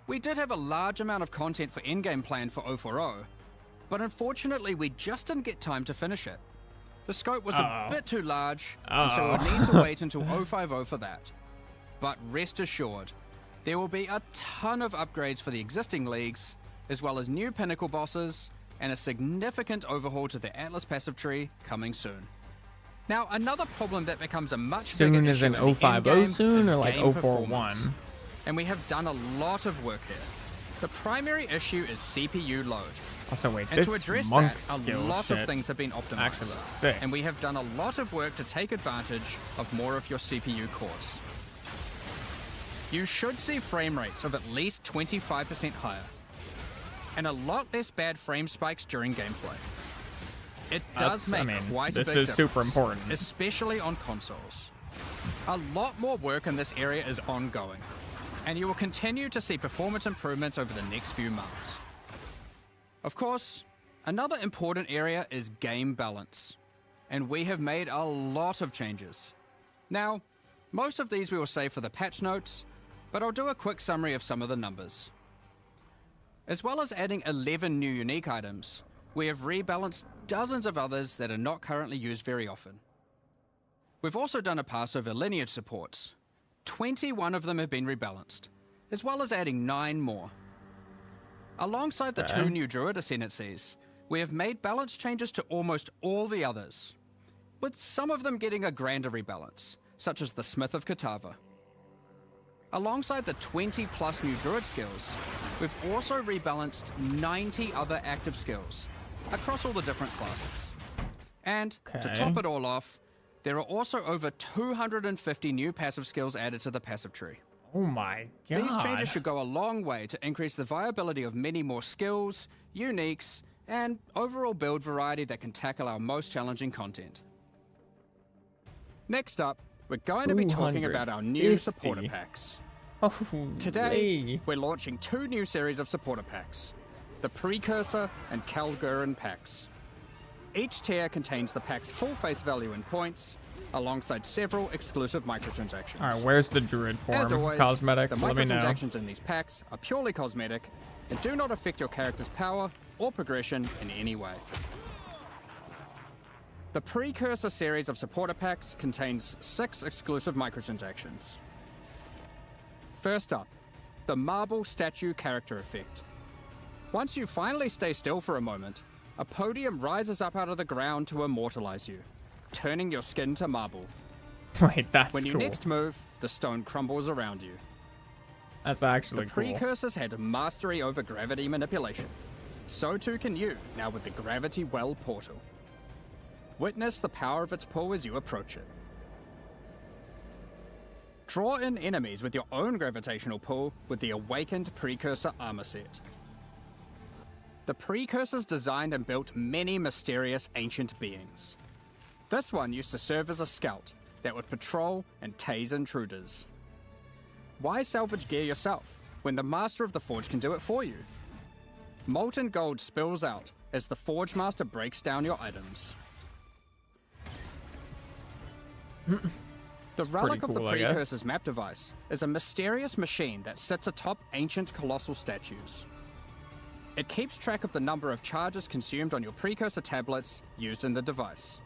we did have a large amount of content for endgame planned for 040, but unfortunately we just didn't get time to finish it. The scope was a bit too large, and so we'll need to wait until 050 for that. But rest assured, there will be a ton of upgrades for the existing leagues, as well as new pinnacle bosses, and a significant overhaul to the Atlas passive tree coming soon. Now, another problem that becomes a much bigger Soon as issue in in the 050 endgame soon, is or like game 041? performance. And we have done a lot of work here. The primary issue is CPU load. Also, wait, And this to address monk that, a skill lot shit of things have been optimized. actually looks sick. And we have done a lot of work to take advantage of more of your CPU cores. You should see frame rates of at least 25% higher, and a lot less bad frame spikes during gameplay. It does make quite a big this is difference, super important. especially on consoles. A lot more work in this area is ongoing, and you will continue to see performance improvements over the next few months. Of course, another important area is game balance, and we have made a lot of changes. Now, most of these we will save for the patch notes, but I'll do a quick summary of some of the numbers. As well as adding 11 new unique items, we have rebalanced dozens of others that are not currently used very often. We've also done a pass over lineage supports. 21 of them have been rebalanced, as well as adding 9 more. Alongside the 2 new druid ascendancies, we have made balance changes to almost all the others, with some of them getting a grander rebalance, such as the Smith of Katava. Alongside the 20 plus new druid skills, we've also rebalanced 90 other active skills across all the different classes. And to top it all off, there are also over 250 new passive skills added to the passive tree. Oh my god. These changes should go a long way to increase the viability of many more skills, uniques, and overall build variety that can tackle our most challenging content. Next up, we're going to be talking about our new supporter packs. Today, we're launching 2 new series of supporter packs, the Precursor and Kalgurin packs. Each tier contains the pack's full face value in points, alongside several exclusive microtransactions. Alright, where's the druid form? As always, Cosmetics, the let me know. microtransactions in these packs are purely cosmetic and do not affect your character's power or progression in any way. The Precursor series of supporter packs contains 6 exclusive microtransactions. First up, the Marble Statue character effect. Once you finally stay still for a moment, a podium rises up out of the ground to immortalize you, turning your skin to marble. Wait, that's When you cool. next move, the stone crumbles around you. That's actually The cool. Precursors had mastery over gravity manipulation. So too can you, now with the Gravity Well portal. Witness the power of its pull as you approach it. Draw in enemies with your own gravitational pull with the Awakened Precursor armor set. The Precursors designed and built many mysterious ancient beings. This one used to serve as a scout that would patrol and tase intruders. Why salvage gear yourself when the Master of the Forge can do it for you? Molten gold spills out as the Forge Master breaks down your items. The relic of the cool, I guess. Precursor's map device is a mysterious machine that sits atop ancient colossal statues. It keeps track of the number of charges consumed on your Precursor tablets used in the device.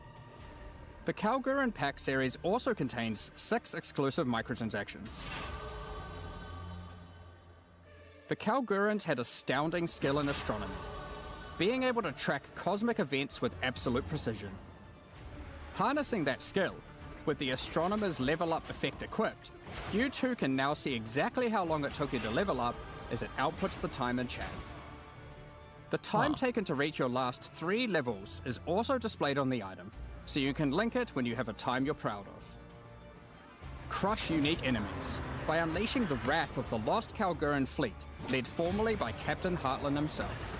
The Kalgurin pack series also contains 6 exclusive microtransactions. The Kalgurins had astounding skill in astronomy, being able to track cosmic events with absolute precision. Harnessing that skill, with the Astronomer's level up effect equipped, you too can now see exactly how long it took you to level up as it outputs the time in chat. The time taken to reach your last 3 levels is also displayed on the item, so you can link it when you have a time you're proud of. Crush unique enemies by unleashing the wrath of the lost Kalgurin fleet, led formerly by Captain Heartland himself.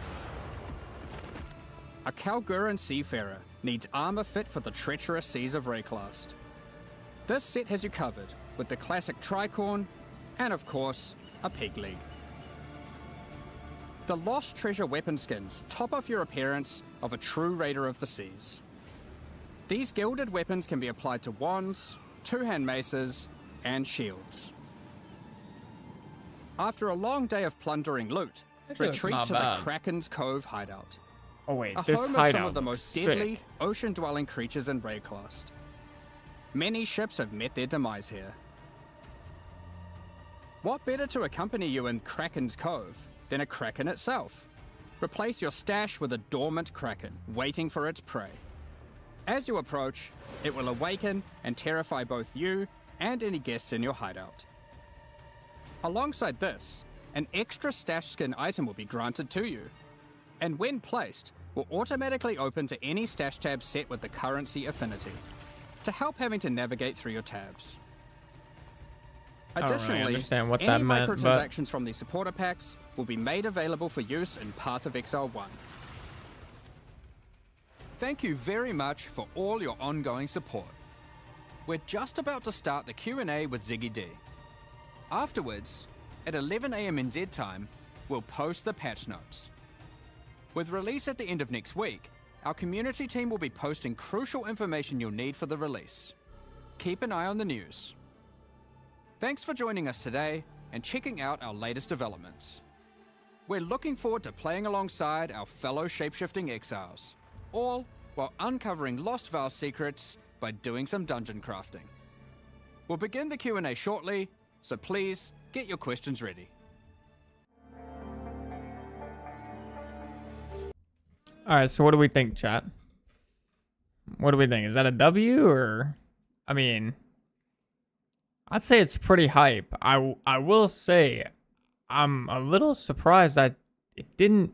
A Kalgurin seafarer needs armor fit for the treacherous seas of Rayclast. This set has you covered with the classic tricorn and, of course, a peg leg. The Lost Treasure weapon skins top off your appearance of a true raider of the seas. These gilded weapons can be applied to wands, two-hand maces, and shields. After a long day of plundering loot, Actually, that's retreat not to bad. the Kraken's Cove hideout. Oh wait, A this home of hideout some of the looks most sick. deadly ocean-dwelling creatures in Rayclast. Many ships have met their demise here. What better to accompany you in Kraken's Cove than a Kraken itself? Replace your stash with a dormant Kraken, waiting for its prey. As you approach, it will awaken and terrify both you and any guests in your hideout. Alongside this, an extra stash skin item will be granted to you, and when placed, will automatically open to any stash tab set with the currency affinity, to help having to navigate through your tabs. I don't really Additionally, understand what any that meant, but- microtransactions from these supporter packs will be made available for use in Path of Exile 1. Thank you very much for all your ongoing support. We're just about to start the Q&A with Ziggy D. Afterwards, at 11 AM NZ time, we'll post the patch notes. With release at the end of next week, our community team will be posting crucial information you'll need for the release. Keep an eye on the news. Thanks for joining us today and checking out our latest developments. We're looking forward to playing alongside our fellow shapeshifting exiles, all while uncovering Lost Val secrets by doing some dungeon crafting. We'll begin the Q&A shortly, so please get your questions ready. All right, so what do we think, chat? What do we think? Is that a W or... I mean, I'd say it's pretty hype. I will say I'm a little surprised that it didn't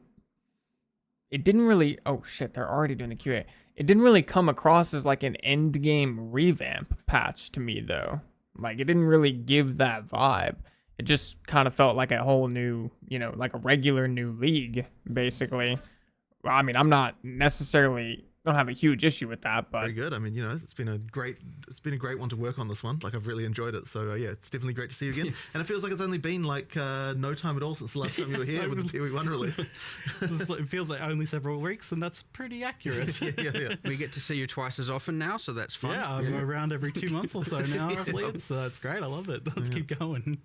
really... Oh shit, they're already doing the QA. It didn't really come across as like an end game revamp patch to me though. Like it didn't really give that vibe. It just kind of felt like a whole new, you know, like a regular new league basically. Well, I mean, I'm not necessarily... don't have a huge issue with that, but very good. I mean, you know, it's been a great one to work on this one. Like I've really enjoyed it. So yeah, it's definitely great to see you again. And it feels like it's only been like no time at all since the last time you were here with the POE1 release. It feels like only several weeks, and that's pretty accurate. yeah. We get to see you twice as often now, so that's fun. Yeah, I'm around every 2 months or so now, roughly. It's great. I love it. Let's keep going.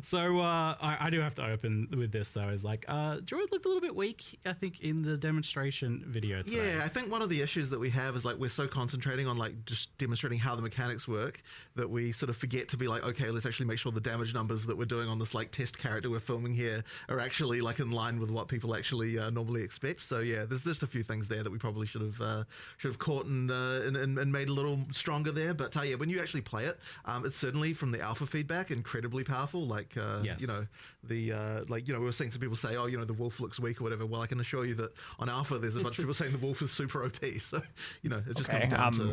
So I do have to open with this though. Is like Druid looked a little bit weak, I think, in the demonstration video today. Yeah, I think one of the issues that we have is like we're so concentrating on like just demonstrating how the mechanics work that we sort of forget to be like, okay, let's actually make sure the damage numbers that we're doing on this like test character we're filming here are actually like in line with what people actually normally expect. So yeah, there's just a few things there that we probably should have caught and made a little stronger there. But yeah, when you actually play it, it's certainly from the alpha feedback incredibly powerful. Like yes. you know, the like, you know, we were seeing some people say, oh, you know, the wolf looks weak or whatever. Well, I can assure you that on alpha there's a bunch of people saying the wolf is super OP. So you know, it just comes down to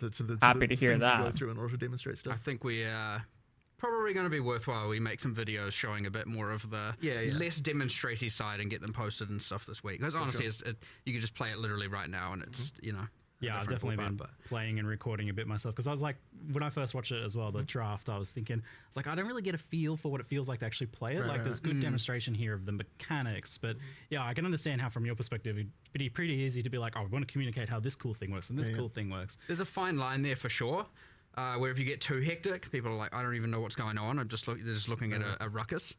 the happy to hear things that. you go through in order to demonstrate stuff. I think we probably going to be worthwhile. We make some videos showing a bit more of the less demonstratey side and get them posted and stuff this week. Because honestly, you can just play it literally right now, and it's you know. Yeah, I've definitely been playing and recording a bit myself because I was like, when I first watched it as well, the draft, I was thinking, it's like I don't really get a feel for what it feels like to actually play it. There's good demonstration here of the mechanics, but yeah, I can understand how from your perspective it'd be pretty easy to be like, oh, I want to communicate how this cool thing works and this cool thing works. There's a fine line there for sure. Where if you get too hectic, people are like, I don't even know what's going on. They're just looking at a ruckus.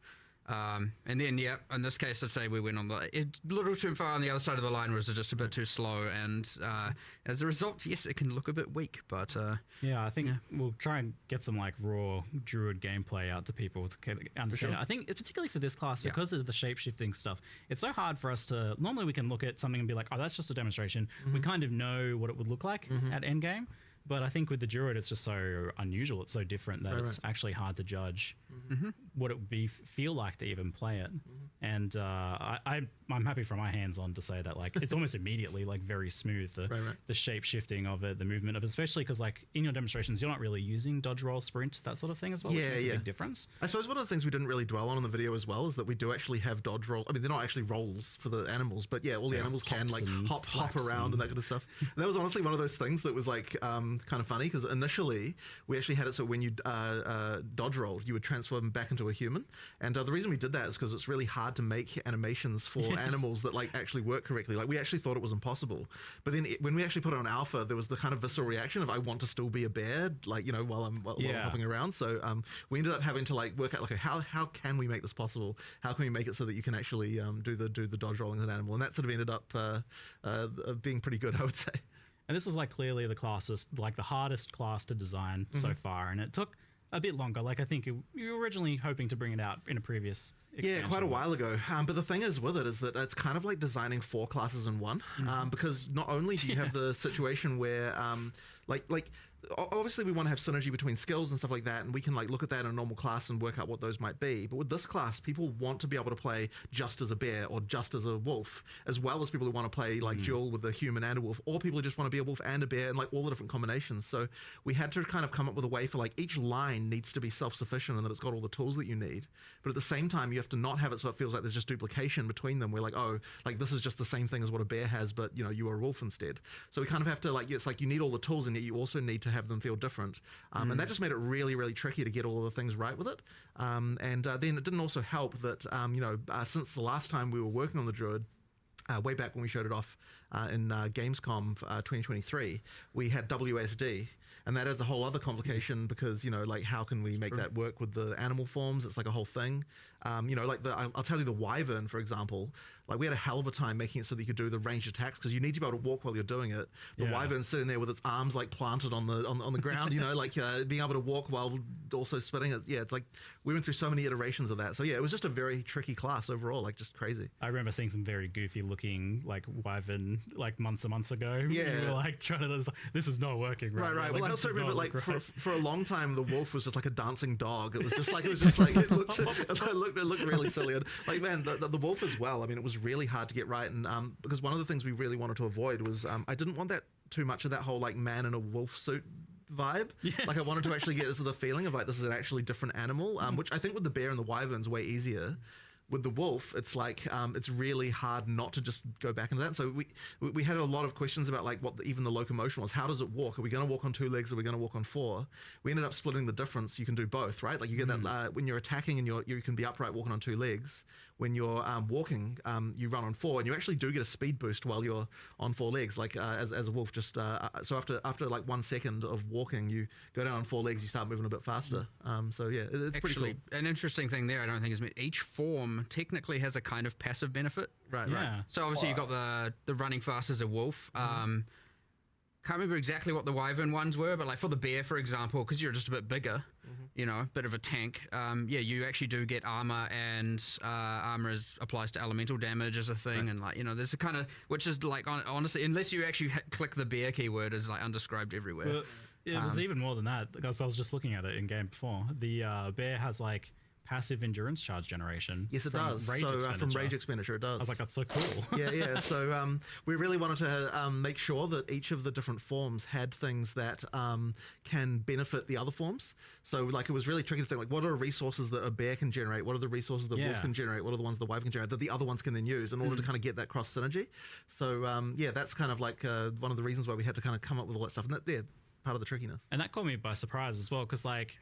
And then, yeah, in this case, I'd say we went on a little too far on the other side of the line, was just a bit too slow. And as a result, yes, it can look a bit weak. But yeah, I think we'll try and get some like raw Druid gameplay out to people to understand. Sure. I think particularly for this class, because of the shape-shifting stuff, it's so hard for us to... Normally we can look at something and be like, oh, that's just a demonstration. We kind of know what it would look like at endgame. But I think with the Druid, it's just so unusual. It's so different that it's actually hard to judge what it would feel like to even play it. And I'm happy from my hands on to say that like it's almost immediately like very smooth, the shape shifting of it, the movement of it, especially because like in your demonstrations, you're not really using dodge, roll, sprint, that sort of thing as well, which makes a big difference. I suppose one of the things we didn't really dwell on in the video as well is that we do actually have dodge roll. I mean, they're not actually rolls for the animals, but yeah, all the animals can like hop around and that kind of stuff. And that was honestly one of those things that was like kind of funny because initially we actually had it so when you dodge roll, you would transform back into a human. And the reason we did that is because it's really hard to make animations for animals that like actually work correctly. Like we actually thought it was impossible, but then when we actually put it on alpha, there was the kind of visceral reaction of I want to still be a bear, like, you know, while I'm hopping around. So we ended up having to like work out like how can we make this possible? How can we make it so that you can actually do the dodge rolling as an animal? And that sort of ended up being pretty good, I would say. And this was like clearly the hardest class to design so far, and it took a bit longer. Like I think you were originally hoping to bring it out in a previous expansion. Yeah, quite a while ago. But the thing is with it is that it's kind of like designing 4 classes in one, because not only do you have the situation where like obviously we want to have synergy between skills and stuff like that, and we can like look at that in a normal class and work out what those might be. But with this class, people want to be able to play just as a bear or just as a wolf, as well as people who want to play like dual with a human and a wolf, or people who just want to be a wolf and a bear, and like all the different combinations. So we had to kind of come up with a way for like each line needs to be self-sufficient and that it's got all the tools that you need. But at the same time, you have to not have it so it feels like there's just duplication between them. We're like, oh, like this is just the same thing as what a bear has, but you know, you are a wolf instead. So we kind of have to like, it's like you need all the tools and yet you also need to have them feel different. And that just made it really, really tricky to get all of the things right with it. And then it didn't also help that, you know, since the last time we were working on the Druid, way back when we showed it off in Gamescom 2023, we had WSD. and that is a whole other complication because, you know, like how can we make that work with the animal forms? It's like a whole thing. You know, like I'll tell you the wyvern, for example, like we had a hell of a time making it so that you could do the ranged attacks because you need to be able to walk while you're doing it. The wyvern's sitting there with its arms like planted on the ground, you know, like being able to walk while also spinning it. Yeah, it's like we went through so many iterations of that. So yeah, it was just a very tricky class overall, like just crazy. I remember seeing some very goofy looking like wyvern like months and months ago. Yeah, we were like trying to, this is not working. Right. Like, well, I also remember like right. for a long time the wolf was just like a dancing dog. It was just like it looked really silly. And like man, the wolf as well. I mean, it was really hard to get right, and because one of the things we really wanted to avoid was I didn't want that too much of that whole like man in a wolf suit vibe. Yes. Like I wanted to actually get the feeling of like this is an actually different animal, which I think with the bear and the wyvern's way easier. With the wolf, it's like it's really hard not to just go back into that. So we had a lot of questions about like what even the locomotion was. How does it walk? Are we going to walk on 2 legs? Are we going to walk on 4? We ended up splitting the difference. You can do both, right? Like you get that when you're attacking and you can be upright walking on 2 legs. When you're walking, you run on 4, and you actually do get a speed boost while you're on 4 legs. Like as a wolf, just so after like 1 second of walking, you go down on 4 legs. You start moving a bit faster. So yeah, it's Actually, pretty cool. An interesting thing there, I don't think is each form technically has a kind of passive benefit. Right. So obviously you've got the running fast as a wolf. Can't remember exactly what the wyvern ones were, but like for the bear, for example, because you're just a bit bigger, you know, a bit of a tank. Yeah, you actually do get armor, and armor applies to elemental damage as a thing, and like, you know, there's a kind of, which is like honestly, unless you actually click the bear keyword, is like undescribed everywhere. Well, it was even more than that because I was just looking at it in game before. The bear has like passive endurance charge generation. Yes, it does. From rage expenditure, it does. I was like, that's so cool. yeah. So we really wanted to make sure that each of the different forms had things that can benefit the other forms. So like it was really tricky to think like, what are resources that a bear can generate? What are the resources that wolf can generate? What are the ones the wyvern can generate that the other ones can then use in order to kind of get that cross synergy? So yeah, that's kind of like one of the reasons why we had to kind of come up with all that stuff. And that, part of the trickiness. And that caught me by surprise as well, because like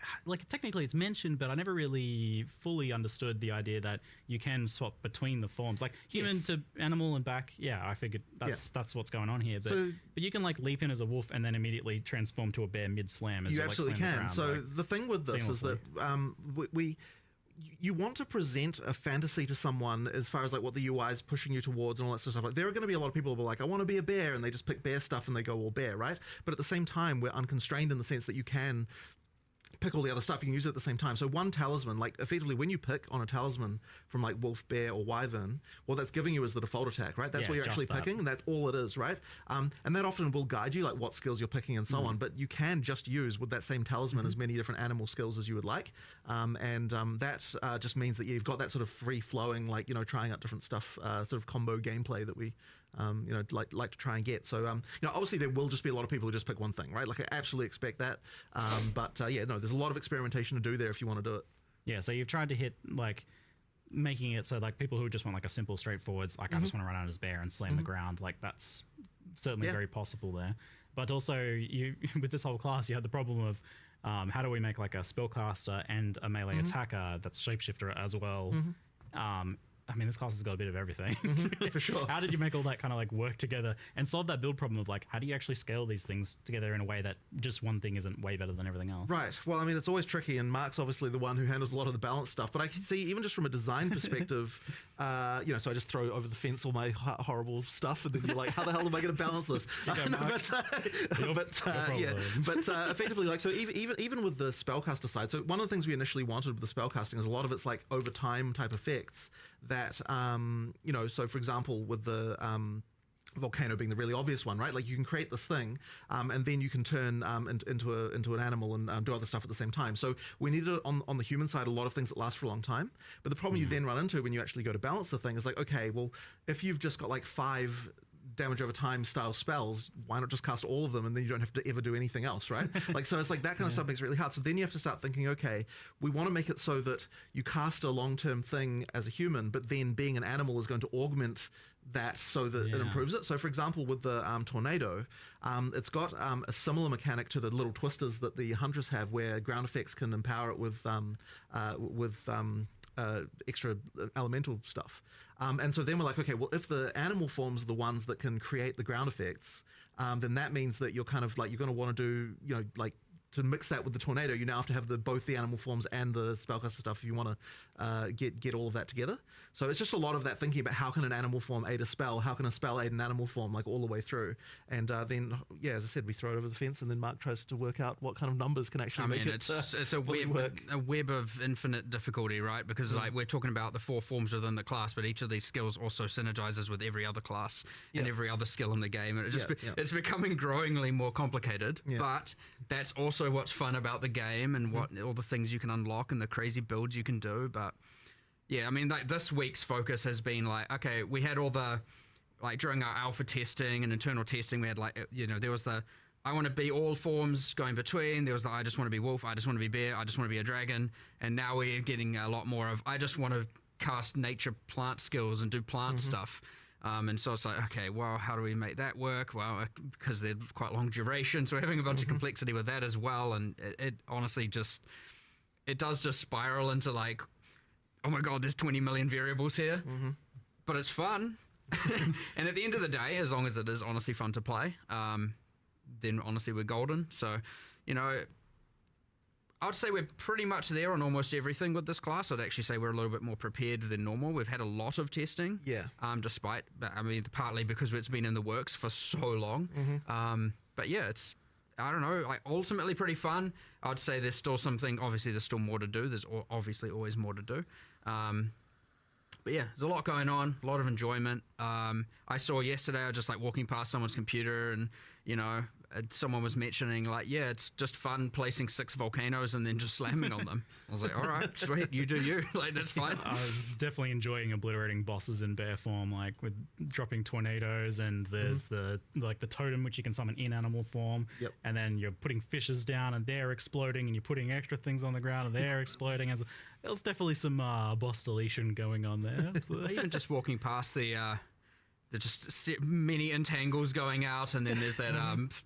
technically it's mentioned, but I never really fully understood the idea that you can swap between the forms, like human to animal and back. Yeah, I figured that's what's going on here. But you can like leap in as a wolf and then immediately transform to a bear mid slam. You absolutely can. So the thing with this is that you want to present a fantasy to someone as far as like what the UI is pushing you towards and all that sort of stuff. Like there are going to be a lot of people who are like, I want to be a bear, and they just pick bear stuff and they go all bear, right? But at the same time, we're unconstrained in the sense that you can pick all the other stuff. You can use it at the same time. So one talisman, like effectively when you pick on a talisman from like wolf, bear, or wyvern, what that's giving you is the default attack, right? That's what you're actually picking, and that's all it is, right? And that often will guide you, like what skills you're picking and so on, but you can just use with that same talisman as many different animal skills as you would like. That just means that you've got that sort of free-flowing, like, you know, trying out different stuff, sort of combo gameplay that we you know, like to try and get. So, you know, obviously there will just be a lot of people who just pick one thing, right? Like I absolutely expect that. But yeah, no, there's a lot of experimentation to do there if you want to do it. Yeah, so you've tried to hit like making it so like people who just want like a simple straightforwards, like I just want to run out as bear and slam the ground, like that's certainly very possible there. But also you with this whole class, you had the problem of how do we make like a spellcaster and a melee attacker that's shapeshifter as well. I mean, this class has got a bit of everything. For sure. How did you make all that kind of like work together and solve that build problem of like, how do you actually scale these things together in a way that just one thing isn't way better than everything else? Right. Well, I mean, it's always tricky, and Mark's obviously the one who handles a lot of the balance stuff. But I can see, even just from a design perspective, you know, so I just throw over the fence all my horrible stuff, and then you're like, how the hell am I going to balance this? Effectively, like, so even with the spellcaster side, so one of the things we initially wanted with the spellcasting is a lot of it's like over time type effects that, you know, so for example, with the volcano being the really obvious one, right? Like you can create this thing, and then you can turn into an animal and do other stuff at the same time. So we needed on the human side a lot of things that last for a long time. But the problem you then run into when you actually go to balance the thing is like, okay, well, if you've just got like 5 damage over time style spells, why not just cast all of them and then you don't have to ever do anything else, right? Like, so it's like that kind of stuff makes it really hard. So then you have to start thinking, okay, we want to make it so that you cast a long-term thing as a human, but then being an animal is going to augment that so that it improves it. So for example, with the tornado, it's got a similar mechanic to the little twisters that the hunters have, where ground effects can empower it with extra elemental stuff. And so then we're like, okay, well, if the animal forms are the ones that can create the ground effects, then that means that you're kind of like, you're going to want to do, you know, like, to mix that with the tornado, you now have to have both the animal forms and the spellcaster stuff if you want to get all of that together. So it's just a lot of that thinking about how can an animal form aid a spell, how can a spell aid an animal form, like all the way through. And then, yeah, as I said, we throw it over the fence, and then Mark tries to work out what kind of numbers can actually make it it's a web of infinite difficulty, right? Because like we're talking about the 4 forms within the class, but each of these skills also synergizes with every other class and every other skill in the game, and it's becoming growingly more complicated. But that's also what's fun about the game, and what all the things you can unlock and the crazy builds you can do. But yeah, I mean, like this week's focus has been like, okay, we had all the, like during our alpha testing and internal testing, we had like, you know, there was the I want to be all forms going between, there was the I just want to be wolf, I just want to be bear, I just want to be a dragon, and now we're getting a lot more of I just want to cast nature plant skills and do plant stuff. And so it's like, okay, well, how do we make that work? Well, because they're quite long duration, so we're having a bunch of complexity with that as well. And it honestly it does just spiral into like, oh my God, there's 20 million variables here. But it's fun. And at the end of the day, as long as it is honestly fun to play, then honestly we're golden. So, you know, I would say we're pretty much there on almost everything with this class. I'd actually say we're a little bit more prepared than normal. We've had a lot of testing. Despite, I mean, partly because it's been in the works for so long. But yeah, it's, I don't know, like ultimately pretty fun. I'd say there's still something, obviously there's still more to do. There's obviously always more to do. But yeah, there's a lot going on, a lot of enjoyment. I saw yesterday, I was just like walking past someone's computer, and, you know, someone was mentioning like, yeah, it's just fun placing 6 volcanoes and then just slamming on them. I was like, all right, sweet, you do you. Like, that's fine. I was definitely enjoying obliterating bosses in bear form, like with dropping tornadoes, and there's the totem which you can summon in animal form. And then you're putting fishes down and they're exploding, and you're putting extra things on the ground and they're exploding. And there was definitely some boss deletion going on there. So. Even just walking past the just many entangles going out, and then there's that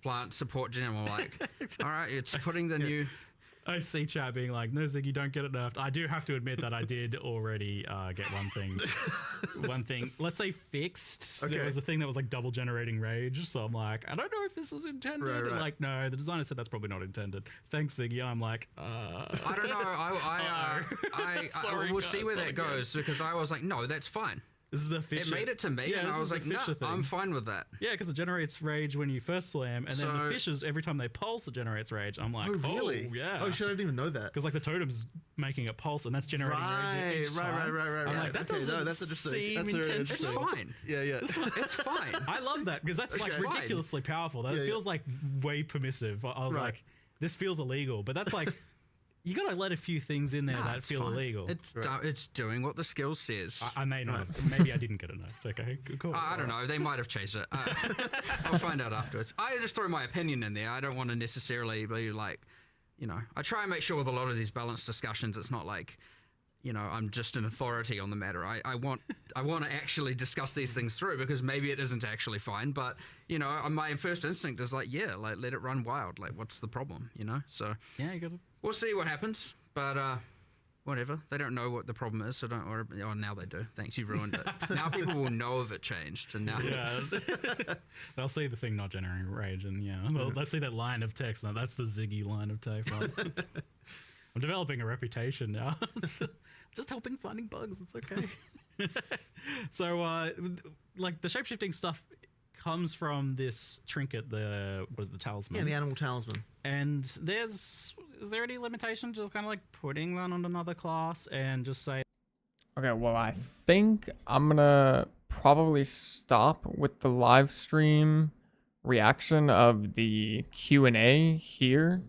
plant support gem. I'm like, all right, it's putting the new. I see chat being like, no, Ziggy, don't get it nerfed. I do have to admit that I did already get one thing, let's say fixed. There was a thing that was like double generating rage. So I'm like, I don't know if this is intended. And like, no, the designer said that's probably not intended. Thanks, Ziggy. I'm like, I don't know. Sorry, we'll see where that goes, because I was like, no, that's fine. This is a fish. It made it to me, and I was like, no, I'm fine with that. Yeah, because it generates rage when you first slam, and then the fishes, every time they pulse, it generates rage. I'm like, oh, really? Oh, yeah. Oh, shit, I didn't even know that. Because like the totem's making it pulse, and that's generating rage each time. Right. I'm like, that doesn't seem intentional. It's fine. Yeah. It's fine. I love that, because that's like ridiculously powerful. That feels like way permissive. I was like, this feels illegal, but that's like... You gotta let a few things in there that feel illegal. It's doing what the skill says. I may not have. Maybe I didn't get enough. Okay, cool. I don't know. They might have changed it. I'll find out afterwards. I just throw my opinion in there. I don't want to necessarily be like, you know, I try and make sure with a lot of these balanced discussions, it's not like, you know, I'm just an authority on the matter. I want to actually discuss these things through, because maybe it isn't actually fine, but, you know, my first instinct is like, yeah, like let it run wild. Like, what's the problem, you know? So yeah, you gotta... We'll see what happens, but whatever. They don't know what the problem is, so don't worry. Oh, now they do. Thanks, you ruined it. Now people will know if it changed, and now they'll see the thing not generating rage, and let's see that line of text. Now that's the Ziggy line of text. I'm developing a reputation now. It's just helping finding bugs. It's okay. So, like the shapeshifting stuff comes from this trinket, the talisman? Yeah, the animal talisman. And is there any limitation just kind of like putting that on another class and just say... Okay, well, I think I'm gonna probably stop with the live stream reaction of the Q&A here,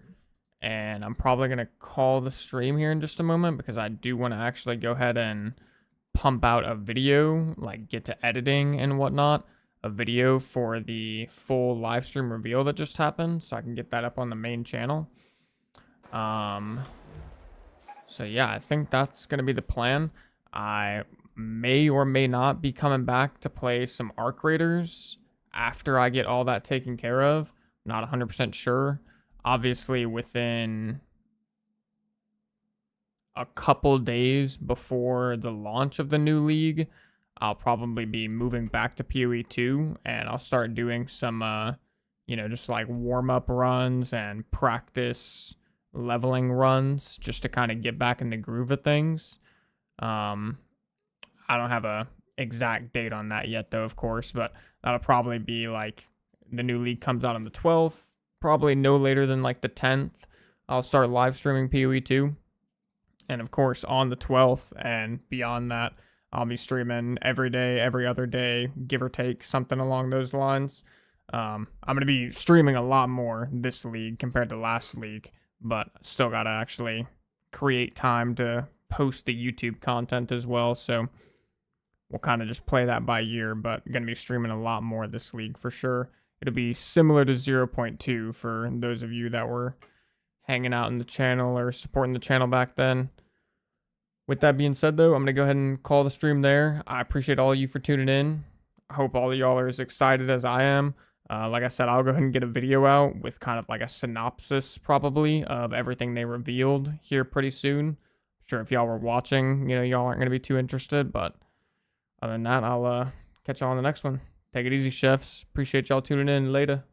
and I'm probably gonna call the stream here in just a moment, because I do want to actually go ahead and pump out a video, like get to editing and whatnot, a video for the full live stream reveal that just happened, so I can get that up on the main channel. So yeah, I think that's gonna be the plan. I may or may not be coming back to play some Arc Raiders after I get all that taken care of. Not 100% sure. Obviously within a couple days before the launch of the new league, I'll probably be moving back to POE 2, and I'll start doing some, just like warm-up runs and practice leveling runs just to kind of get back in the groove of things. I don't have a exact date on that yet, though, of course, but that'll probably be like the new league comes out on the 12th, probably no later than like the 10th. I'll start live streaming POE 2, and of course on the 12th and beyond that, I'll be streaming every day, every other day, give or take, something along those lines. I'm going to be streaming a lot more this league compared to last league, but still got to actually create time to post the YouTube content as well, so we'll kind of just play that by ear, but going to be streaming a lot more this league for sure. It'll be similar to 0.2 for those of you that were hanging out in the channel or supporting the channel back then. With that being said, though, I'm going to go ahead and call the stream there. I appreciate all of you for tuning in. I hope all of y'all are as excited as I am. Like I said, I'll go ahead and get a video out with kind of like a synopsis, probably, of everything they revealed here pretty soon. I'm sure if y'all were watching, y'all aren't going to be too interested, but other than that, I'll catch y'all on the next one. Take it easy, chefs. Appreciate y'all tuning in. Later.